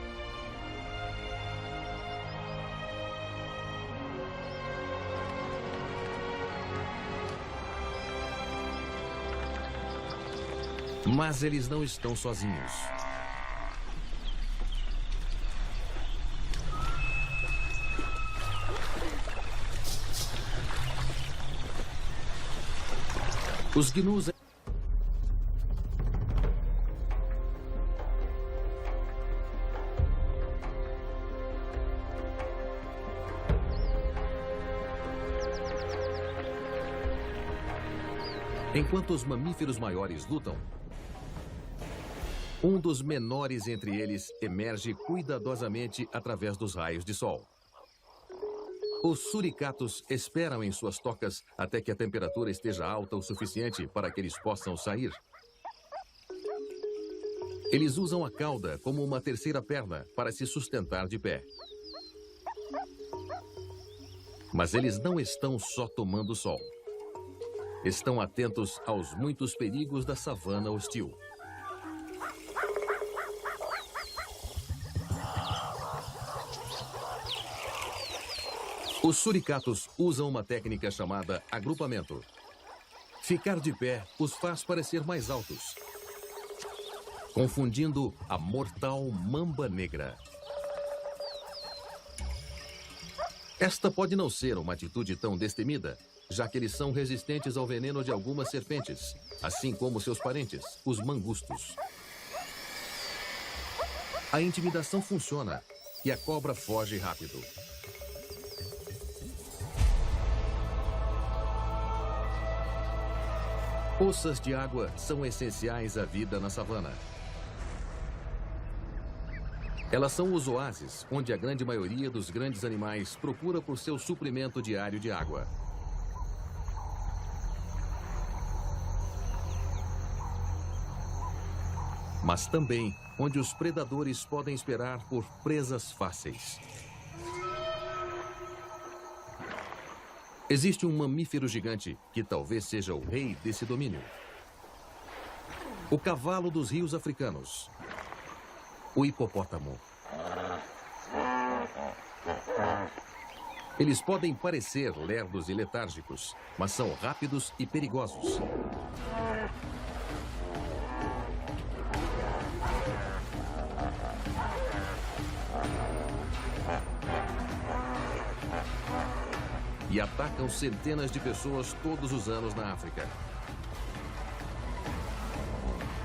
Mas eles não estão sozinhos. Os gnus. Enquanto os mamíferos maiores lutam, um dos menores entre eles emerge cuidadosamente através dos raios de sol. Os suricatos esperam em suas tocas até que a temperatura esteja alta o suficiente para que eles possam sair. Eles usam a cauda como uma terceira perna para se sustentar de pé. Mas eles não estão só tomando sol. Estão atentos aos muitos perigos da savana hostil. Os suricatos usam uma técnica chamada agrupamento. Ficar de pé os faz parecer mais altos, confundindo a mortal mamba negra. Esta pode não ser uma atitude tão destemida, já que eles são resistentes ao veneno de algumas serpentes, assim como seus parentes, os mangustos. A intimidação funciona e a cobra foge rápido. Poças de água são essenciais à vida na savana. Elas são os oásis, onde a grande maioria dos grandes animais procura por seu suprimento diário de água. Mas também onde os predadores podem esperar por presas fáceis. Existe um mamífero gigante que talvez seja o rei desse domínio. O cavalo dos rios africanos. O hipopótamo. Eles podem parecer lerdos e letárgicos, mas são rápidos e perigosos. E atacam centenas de pessoas todos os anos na África.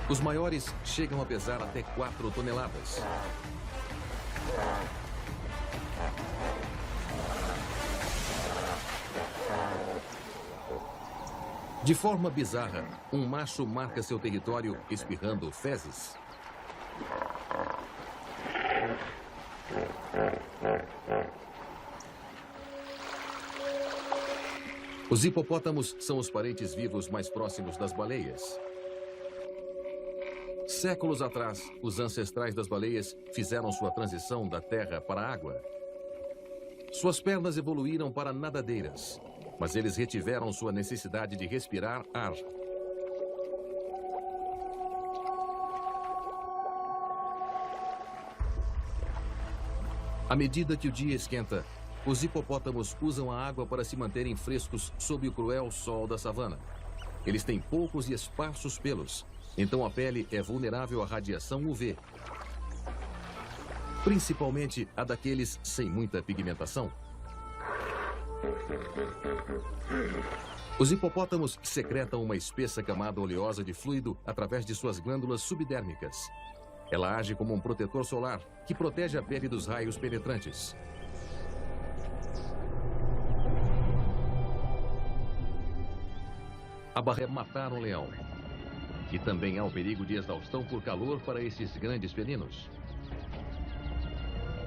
Os maiores chegam a pesar até 4 toneladas. De forma bizarra, um macho marca seu território espirrando fezes. Os hipopótamos são os parentes vivos mais próximos das baleias. Séculos atrás, os ancestrais das baleias fizeram sua transição da terra para a água. Suas pernas evoluíram para nadadeiras, mas eles retiveram sua necessidade de respirar ar. À medida que o dia esquenta, os hipopótamos usam a água para se manterem frescos sob o cruel sol da savana. Eles têm poucos e esparsos pelos, então a pele é vulnerável à radiação UV. Principalmente a daqueles sem muita pigmentação. Os hipopótamos secretam uma espessa camada oleosa de fluido através de suas glândulas subdérmicas. Ela age como um protetor solar que protege a pele dos raios penetrantes. A barreira é matar um leão. E também há o perigo de exaustão por calor para esses grandes felinos.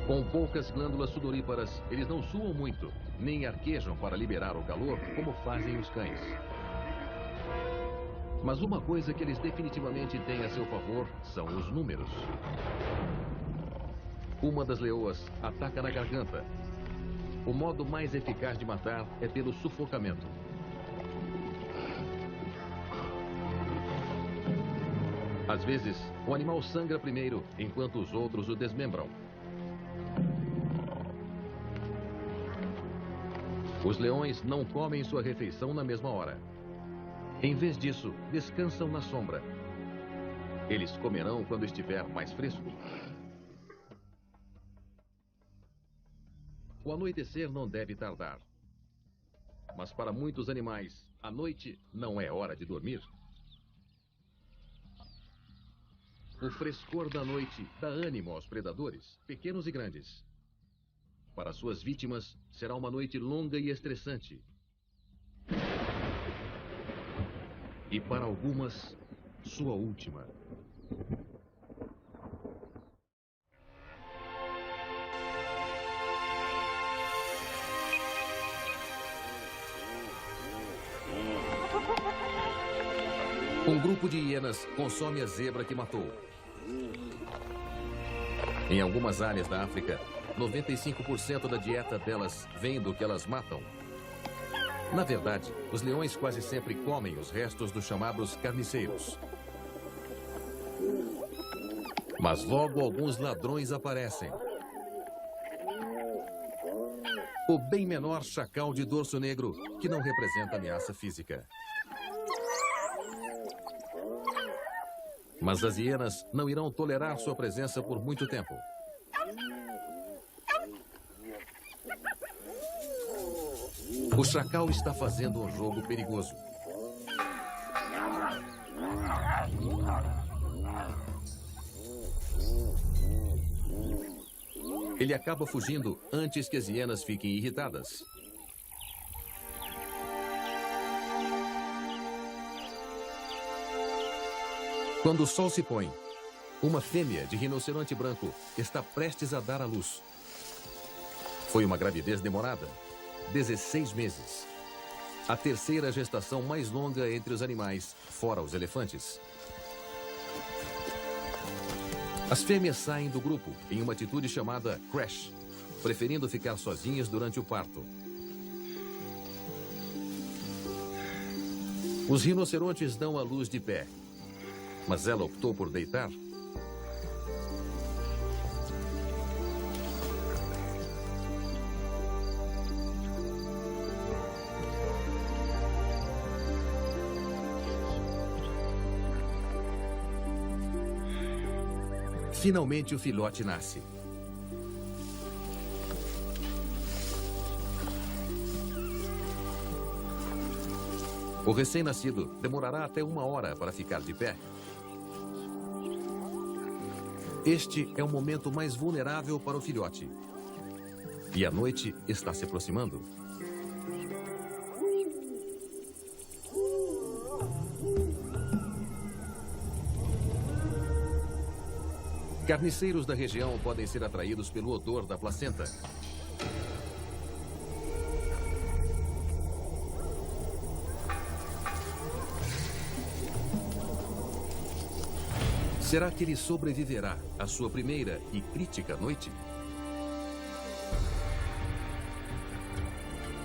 Com poucas glândulas sudoríparas, eles não suam muito, nem arquejam para liberar o calor, como fazem os cães. Mas uma coisa que eles definitivamente têm a seu favor são os números. Uma das leoas ataca na garganta. O modo mais eficaz de matar é pelo sufocamento. Às vezes, o animal sangra primeiro, enquanto os outros o desmembram. Os leões não comem sua refeição na mesma hora. Em vez disso, descansam na sombra. Eles comerão quando estiver mais fresco. O anoitecer não deve tardar. Mas para muitos animais, A noite não é hora de dormir. O frescor da noite dá ânimo aos predadores, pequenos e grandes. Para suas vítimas, será uma noite longa e estressante. E para algumas, sua última. Um grupo de hienas consome a zebra que matou. Em algumas áreas da África, 95% da dieta delas vem do que elas matam. Na verdade, os leões quase sempre comem os restos dos chamados carniceiros. Mas logo alguns ladrões aparecem. O bem menor chacal de dorso negro, que não representa ameaça física. Mas as hienas não irão tolerar sua presença por muito tempo. O chacal está fazendo um jogo perigoso. Ele acaba fugindo antes que as hienas fiquem irritadas. Quando o sol se põe, uma fêmea de rinoceronte branco está prestes a dar à luz. Foi uma gravidez demorada, 16 meses. A terceira gestação mais longa entre os animais, fora os elefantes. As fêmeas saem do grupo em uma atitude chamada crash, preferindo ficar sozinhas durante o parto. Os rinocerontes dão à luz de pé. Mas ela optou por deitar. Finalmente o filhote nasce. O recém-nascido demorará até 1 hora para ficar de pé. Este é o momento mais vulnerável para o filhote. E a noite está se aproximando. Carniceiros da região podem ser atraídos pelo odor da placenta. Será que ele sobreviverá à sua primeira e crítica noite?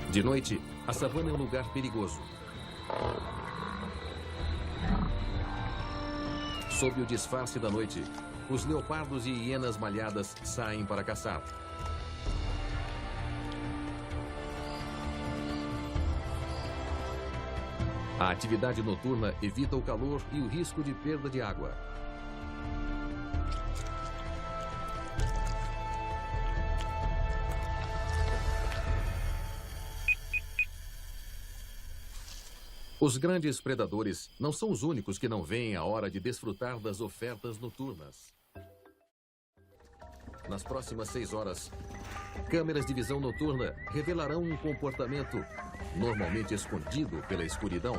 De noite, a savana é um lugar perigoso. Sob o disfarce da noite, os leopardos e hienas malhadas saem para caçar. A atividade noturna evita o calor e o risco de perda de água. Os grandes predadores não são os únicos que não veem a hora de desfrutar das ofertas noturnas. Nas próximas 6 horas, câmeras de visão noturna revelarão um comportamento normalmente escondido pela escuridão.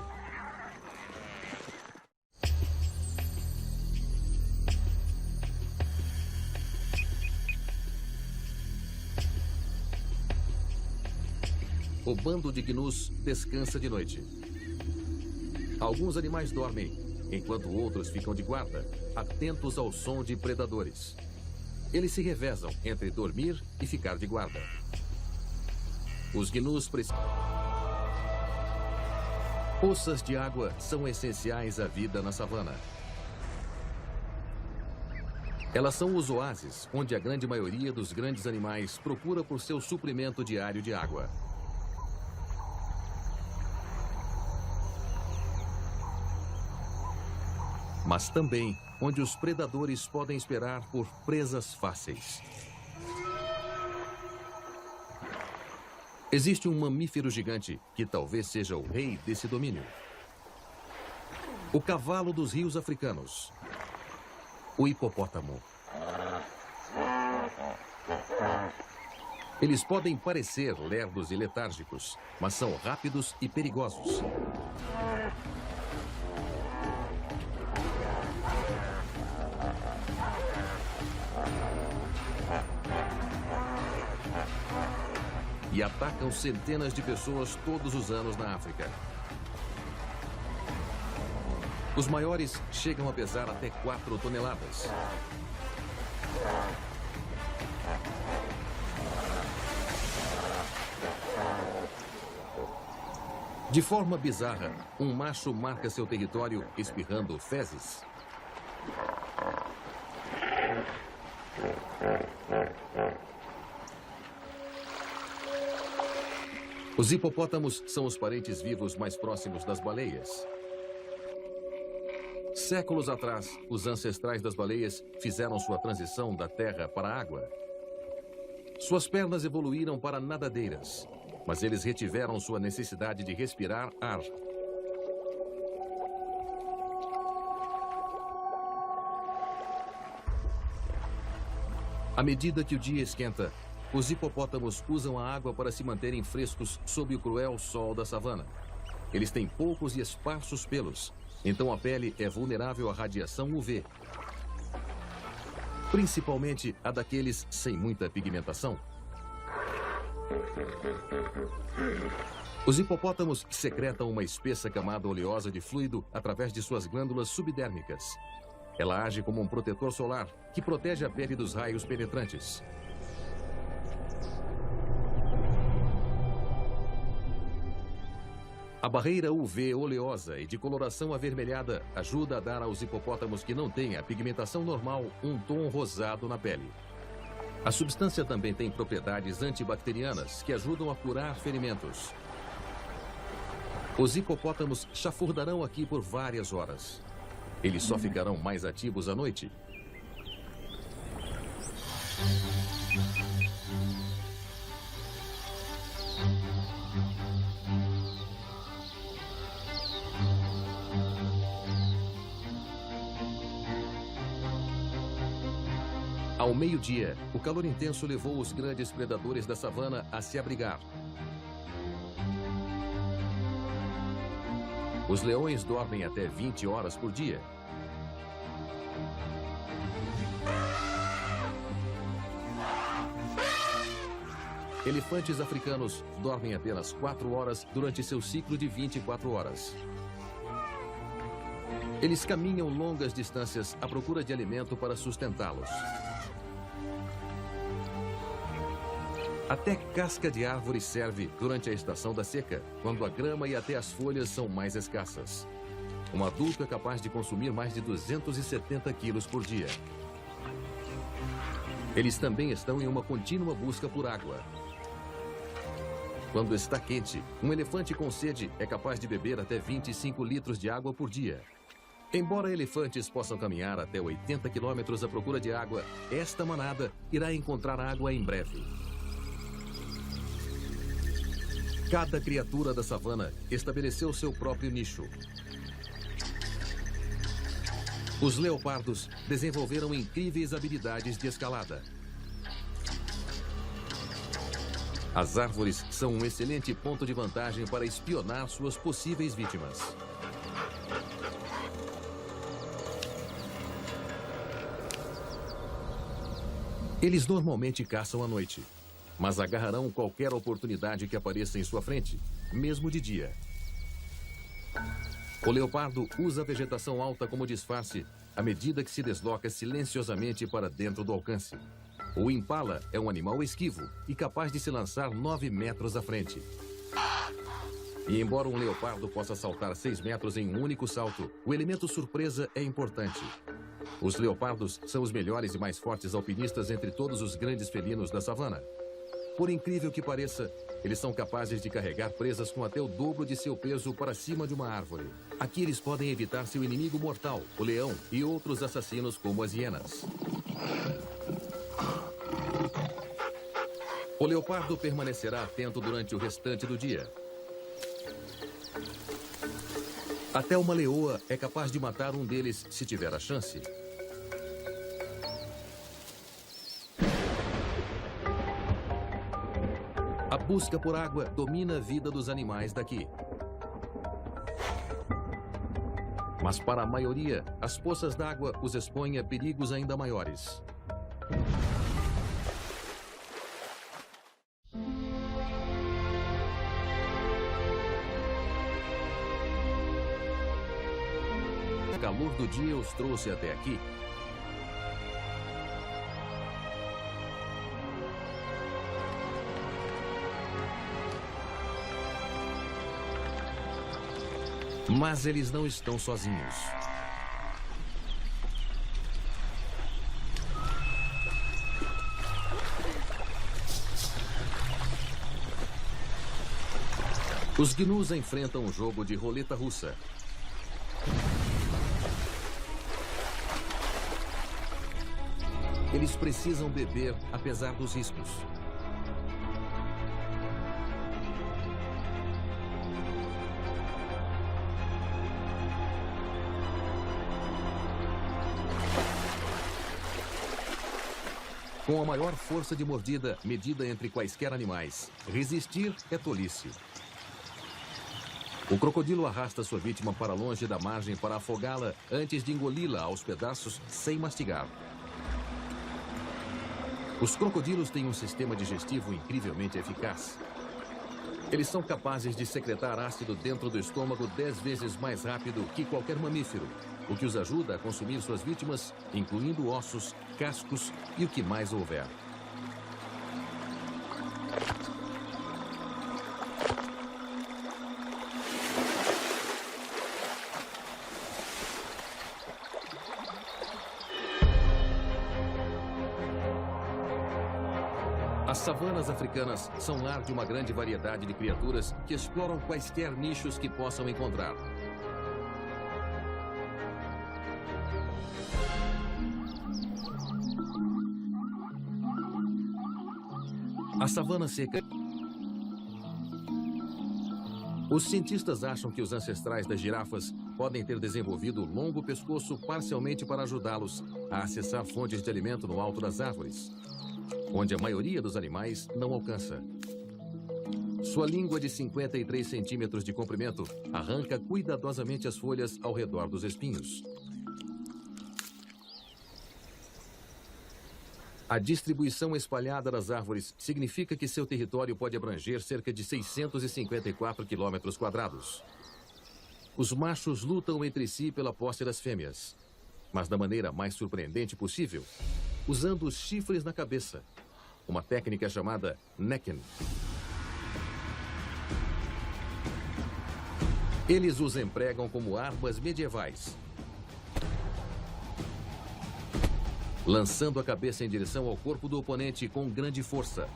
O bando de gnus descansa de noite. Alguns animais dormem, enquanto outros ficam de guarda, atentos ao som de predadores. Eles se revezam entre dormir e ficar de guarda. Os gnus precisam... Poças de água são essenciais à vida na savana. Elas são os oásis, onde a grande maioria dos grandes animais procura por seu suprimento diário de água. Mas também onde os predadores podem esperar por presas fáceis. Existe um mamífero gigante que talvez seja o rei desse domínio. O cavalo dos rios africanos. O hipopótamo. Eles podem parecer lerdos e letárgicos, mas são rápidos e perigosos. E atacam centenas de pessoas todos os anos na África. Os maiores chegam a pesar até 4 toneladas. De forma bizarra, um macho marca seu território espirrando fezes. Os hipopótamos são os parentes vivos mais próximos das baleias. Séculos atrás, os ancestrais das baleias fizeram sua transição da terra para a água. Suas pernas evoluíram para nadadeiras, mas eles retiveram sua necessidade de respirar ar. À medida que o dia esquenta, os hipopótamos usam a água para se manterem frescos sob o cruel sol da savana. Eles têm poucos e esparsos pelos, então a pele é vulnerável à radiação UV, principalmente a daqueles sem muita pigmentação. Os hipopótamos secretam uma espessa camada oleosa de fluido através de suas glândulas subdérmicas. Ela age como um protetor solar que protege a pele dos raios penetrantes. A barreira UV oleosa e de coloração avermelhada ajuda a dar aos hipopótamos que não têm a pigmentação normal um tom rosado na pele. A substância também tem propriedades antibacterianas que ajudam a curar ferimentos. Os hipopótamos chafurdarão aqui por várias horas. Eles só ficarão mais ativos à noite. Ao meio-dia, o calor intenso levou os grandes predadores da savana a se abrigar. Os leões dormem até 20 horas por dia. Elefantes africanos dormem apenas 4 horas durante seu ciclo de 24 horas. Eles caminham longas distâncias à procura de alimento para sustentá-los. Até casca de árvore serve durante a estação da seca, quando a grama e até as folhas são mais escassas. Um adulto é capaz de consumir mais de 270 quilos por dia. Eles também estão em uma contínua busca por água. Quando está quente, um elefante com sede é capaz de beber até 25 litros de água por dia. Embora elefantes possam caminhar até 80 quilômetros à procura de água, esta manada irá encontrar água em breve. Cada criatura da savana estabeleceu seu próprio nicho. Os leopardos desenvolveram incríveis habilidades de escalada. As árvores são um excelente ponto de vantagem para espionar suas possíveis vítimas. Eles normalmente caçam à noite, mas agarrarão qualquer oportunidade que apareça em sua frente, mesmo de dia. O leopardo usa a vegetação alta como disfarce à medida que se desloca silenciosamente para dentro do alcance. O impala é um animal esquivo e capaz de se lançar 9 metros à frente. E embora um leopardo possa saltar 6 metros em um único salto, o elemento surpresa é importante. Os leopardos são os melhores e mais fortes alpinistas entre todos os grandes felinos da savana. Por incrível que pareça, eles são capazes de carregar presas com até o dobro de seu peso para cima de uma árvore. Aqui eles podem evitar seu inimigo mortal, o leão, e outros assassinos como as hienas. O leopardo permanecerá atento durante o restante do dia. Até uma leoa é capaz de matar um deles se tiver a chance. A busca por água domina a vida dos animais daqui. Mas para a maioria, as poças d'água os expõem a perigos ainda maiores. O calor do dia os trouxe até aqui. Mas eles não estão sozinhos. Os gnus enfrentam um jogo de roleta russa. Eles precisam beber apesar dos riscos. Com a maior força de mordida medida entre quaisquer animais, resistir é tolice. O crocodilo arrasta sua vítima para longe da margem para afogá-la antes de engoli-la aos pedaços sem mastigar. Os crocodilos têm um sistema digestivo incrivelmente eficaz. Eles são capazes de secretar ácido dentro do estômago 10 vezes mais rápido que qualquer mamífero, o que os ajuda a consumir suas vítimas, incluindo ossos, cascos e o que mais houver. As savanas africanas são lar de uma grande variedade de criaturas que exploram quaisquer nichos que possam encontrar. A savana seca. Os cientistas acham que os ancestrais das girafas podem ter desenvolvido o longo pescoço parcialmente para ajudá-los a acessar fontes de alimento no alto das árvores, onde a maioria dos animais não alcança. Sua língua de 53 centímetros de comprimento arranca cuidadosamente as folhas ao redor dos espinhos. A distribuição espalhada das árvores significa que seu território pode abranger cerca de 654 quilômetros quadrados. Os machos lutam entre si pela posse das fêmeas, mas da maneira mais surpreendente possível, usando os chifres na cabeça, uma técnica chamada necking. Eles os empregam como armas medievais, lançando a cabeça em direção ao corpo do oponente com grande força.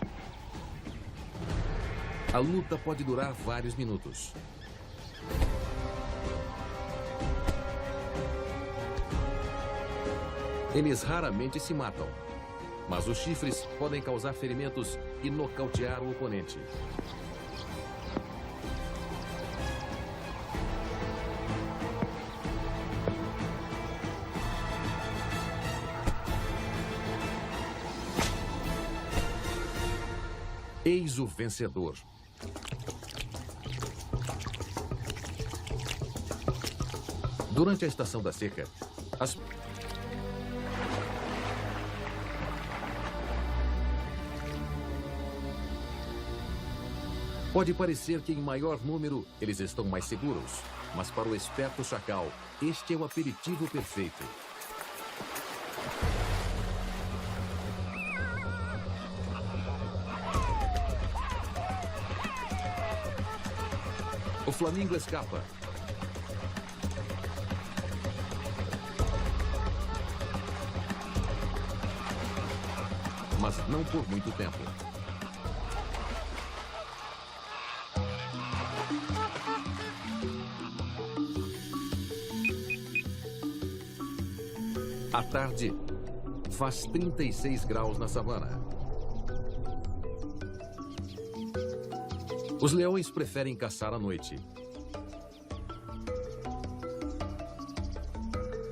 A luta pode durar vários minutos. Eles raramente se matam, mas os chifres podem causar ferimentos e nocautear o oponente. Eis o vencedor. Durante a estação da seca, pode parecer que em maior número eles estão mais seguros, mas para o esperto chacal, este é o aperitivo perfeito. O flamingo escapa. Mas não por muito tempo. À tarde, faz 36 graus na savana. Os leões preferem caçar à noite.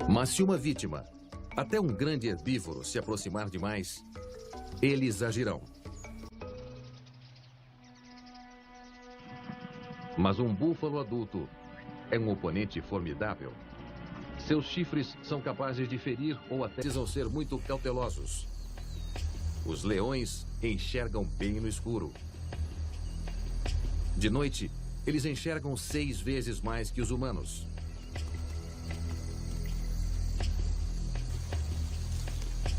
Mas se uma vítima, até um grande herbívoro, se aproximar demais, eles agirão. Mas um búfalo adulto é um oponente formidável. Seus chifres são capazes de ferir ou até precisam ser muito cautelosos. Os leões enxergam bem no escuro. De noite, eles enxergam 6 vezes mais que os humanos.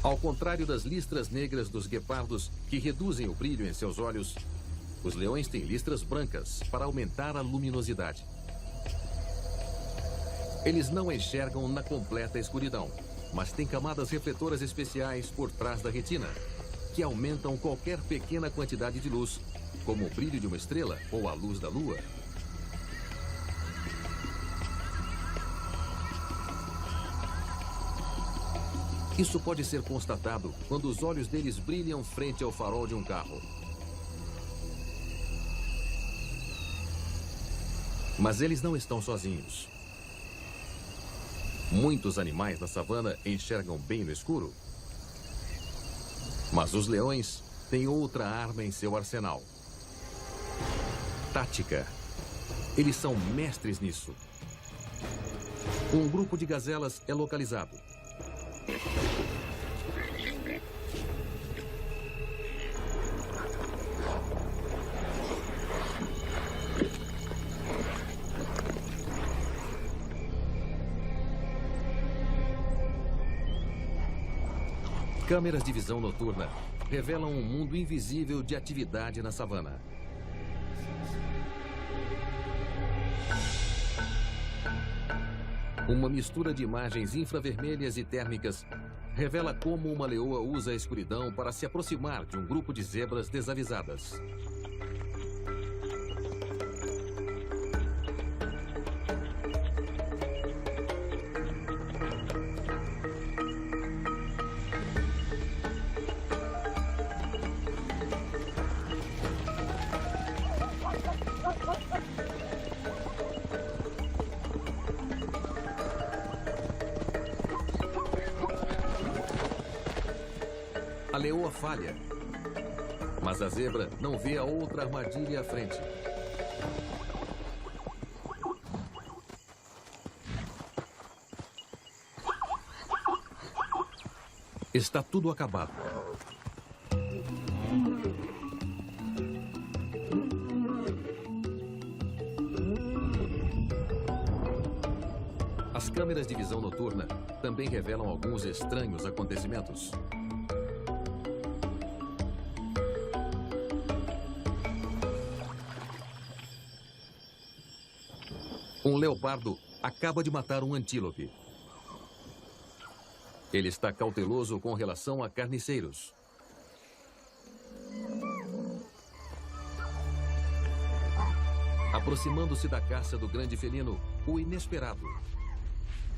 Ao contrário das listras negras dos guepardos, que reduzem o brilho em seus olhos, os leões têm listras brancas para aumentar a luminosidade. Eles não enxergam na completa escuridão, mas têm camadas refletoras especiais por trás da retina, que aumentam qualquer pequena quantidade de luz, como o brilho de uma estrela ou a luz da lua. Isso pode ser constatado quando os olhos deles brilham frente ao farol de um carro. Mas eles não estão sozinhos. Muitos animais da savana enxergam bem no escuro. Mas os leões têm outra arma em seu arsenal. Tática. Eles são mestres nisso. Um grupo de gazelas é localizado. Câmeras de visão noturna revelam um mundo invisível de atividade na savana. Uma mistura de imagens infravermelhas e térmicas revela como uma leoa usa a escuridão para se aproximar de um grupo de zebras desavisadas. A leoa falha, mas a zebra não vê a outra armadilha à frente. Está tudo acabado. As câmeras de visão noturna também revelam alguns estranhos acontecimentos. Um leopardo acaba de matar um antílope. Ele está cauteloso com relação a carniceiros. Aproximando-se da caça do grande felino, o inesperado.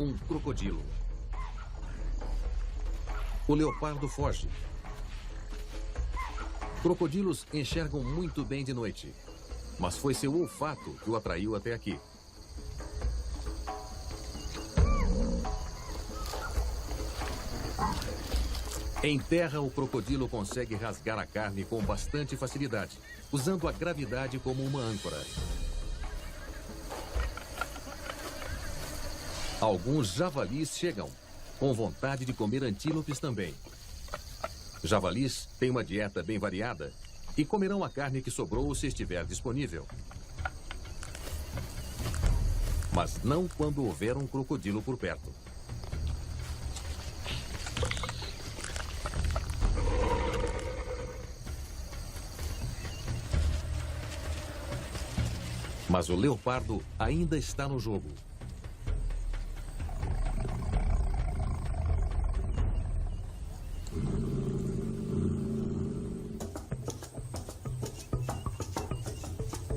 Um crocodilo. O leopardo foge. Crocodilos enxergam muito bem de noite, mas foi seu olfato que o atraiu até aqui. Em terra, o crocodilo consegue rasgar a carne com bastante facilidade, usando a gravidade como uma âncora. Alguns javalis chegam, com vontade de comer antílopes também. Javalis têm uma dieta bem variada e comerão a carne que sobrou se estiver disponível. Mas não quando houver um crocodilo por perto. Mas o leopardo ainda está no jogo.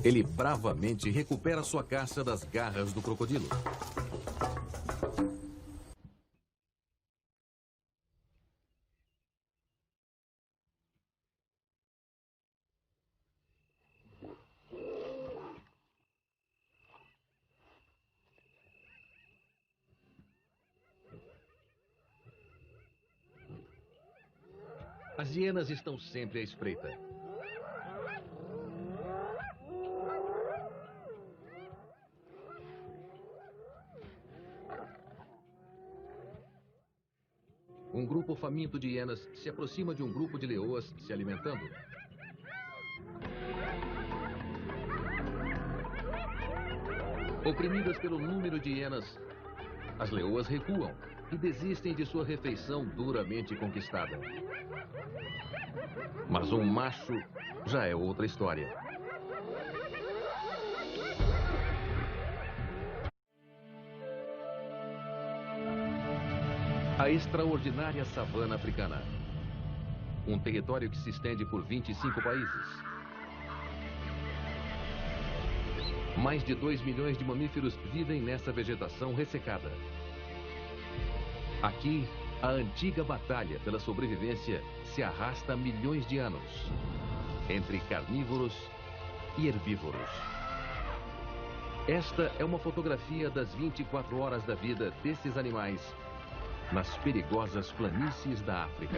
Ele bravamente recupera sua caça das garras do crocodilo. As hienas estão sempre à espreita. Um grupo faminto de hienas se aproxima de um grupo de leoas se alimentando. Oprimidas pelo número de hienas, as leoas recuam e desistem de sua refeição duramente conquistada. Mas um macho já é outra história. A extraordinária savana africana. Um território que se estende por 25 países. Mais de 2 milhões de mamíferos vivem nessa vegetação ressecada. Aqui, a antiga batalha pela sobrevivência se arrasta há milhões de anos, entre carnívoros e herbívoros. Esta é uma fotografia das 24 horas da vida desses animais nas perigosas planícies da África.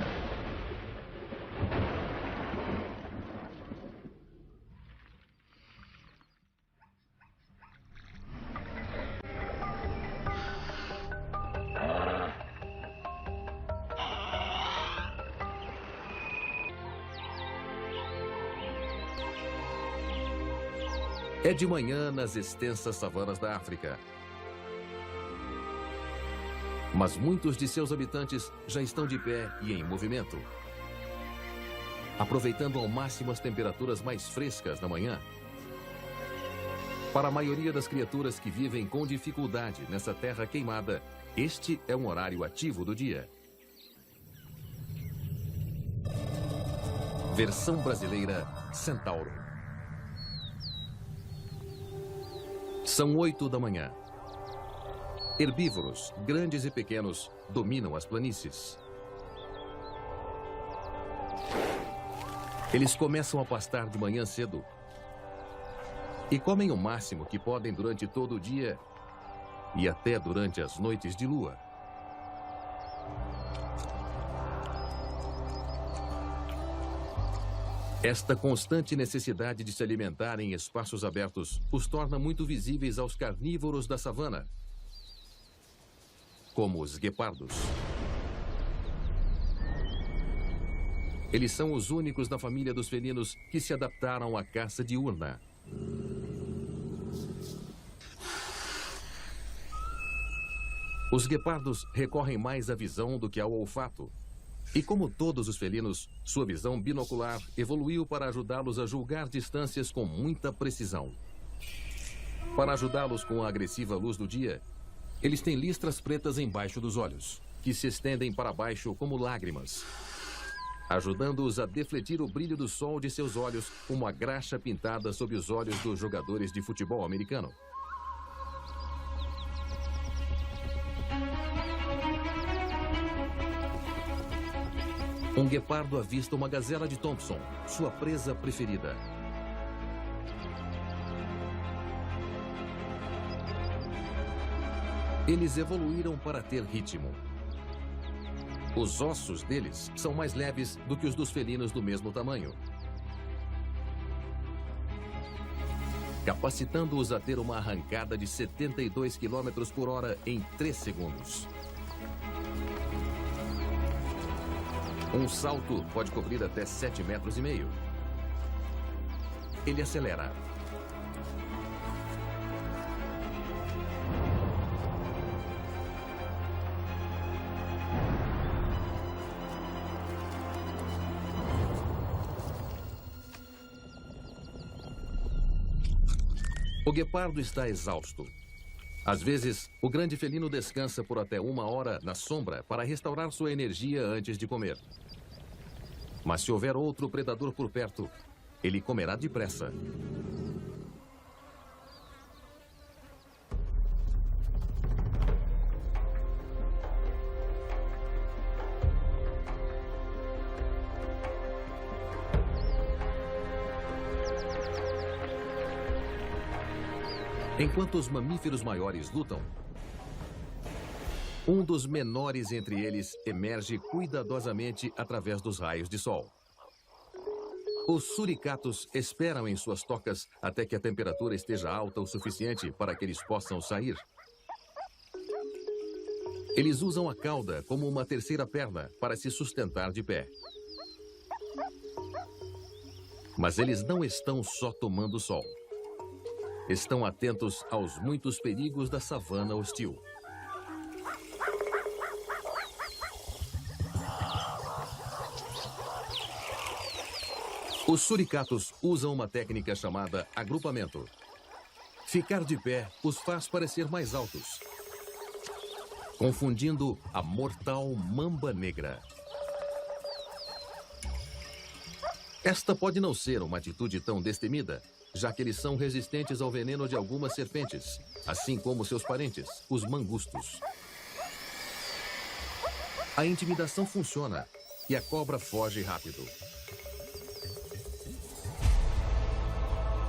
É de manhã nas extensas savanas da África. Mas muitos de seus habitantes já estão de pé e em movimento. Aproveitando ao máximo as temperaturas mais frescas da manhã. Para a maioria das criaturas que vivem com dificuldade nessa terra queimada, este é um horário ativo do dia. Versão brasileira Centauro. São 8 da manhã. Herbívoros, grandes e pequenos, dominam as planícies. Eles começam a pastar de manhã cedo e comem o máximo que podem durante todo o dia e até durante as noites de lua. Esta constante necessidade de se alimentar em espaços abertos os torna muito visíveis aos carnívoros da savana, como os guepardos. Eles são os únicos da família dos felinos que se adaptaram à caça diurna. Os guepardos recorrem mais à visão do que ao olfato. E como todos os felinos, sua visão binocular evoluiu para ajudá-los a julgar distâncias com muita precisão. Para ajudá-los com a agressiva luz do dia, eles têm listras pretas embaixo dos olhos, que se estendem para baixo como lágrimas, ajudando-os a defletir o brilho do sol de seus olhos como a graxa pintada sob os olhos dos jogadores de futebol americano. Um guepardo avista uma gazela de Thompson, sua presa preferida. Eles evoluíram para ter ritmo. Os ossos deles são mais leves do que os dos felinos do mesmo tamanho, capacitando-os a ter uma arrancada de 72 km por hora em 3 segundos. Um salto pode cobrir até 7,5 metros. Ele acelera. O guepardo está exausto. Às vezes, o grande felino descansa por até 1 hora na sombra para restaurar sua energia antes de comer. Mas se houver outro predador por perto, ele comerá depressa. Enquanto os mamíferos maiores lutam, Um dos menores entre eles emerge cuidadosamente através dos raios de sol. Os suricatos esperam em suas tocas até que a temperatura esteja alta o suficiente para que eles possam sair. Eles usam a cauda como uma terceira perna para se sustentar de pé. Mas eles não estão só tomando sol. Estão atentos aos muitos perigos da savana hostil. Os suricatos usam uma técnica chamada agrupamento. Ficar de pé os faz parecer mais altos, confundindo a mortal mamba negra. Esta pode não ser uma atitude tão destemida, já que eles são resistentes ao veneno de algumas serpentes, assim como seus parentes, os mangustos. A intimidação funciona e a cobra foge rápido.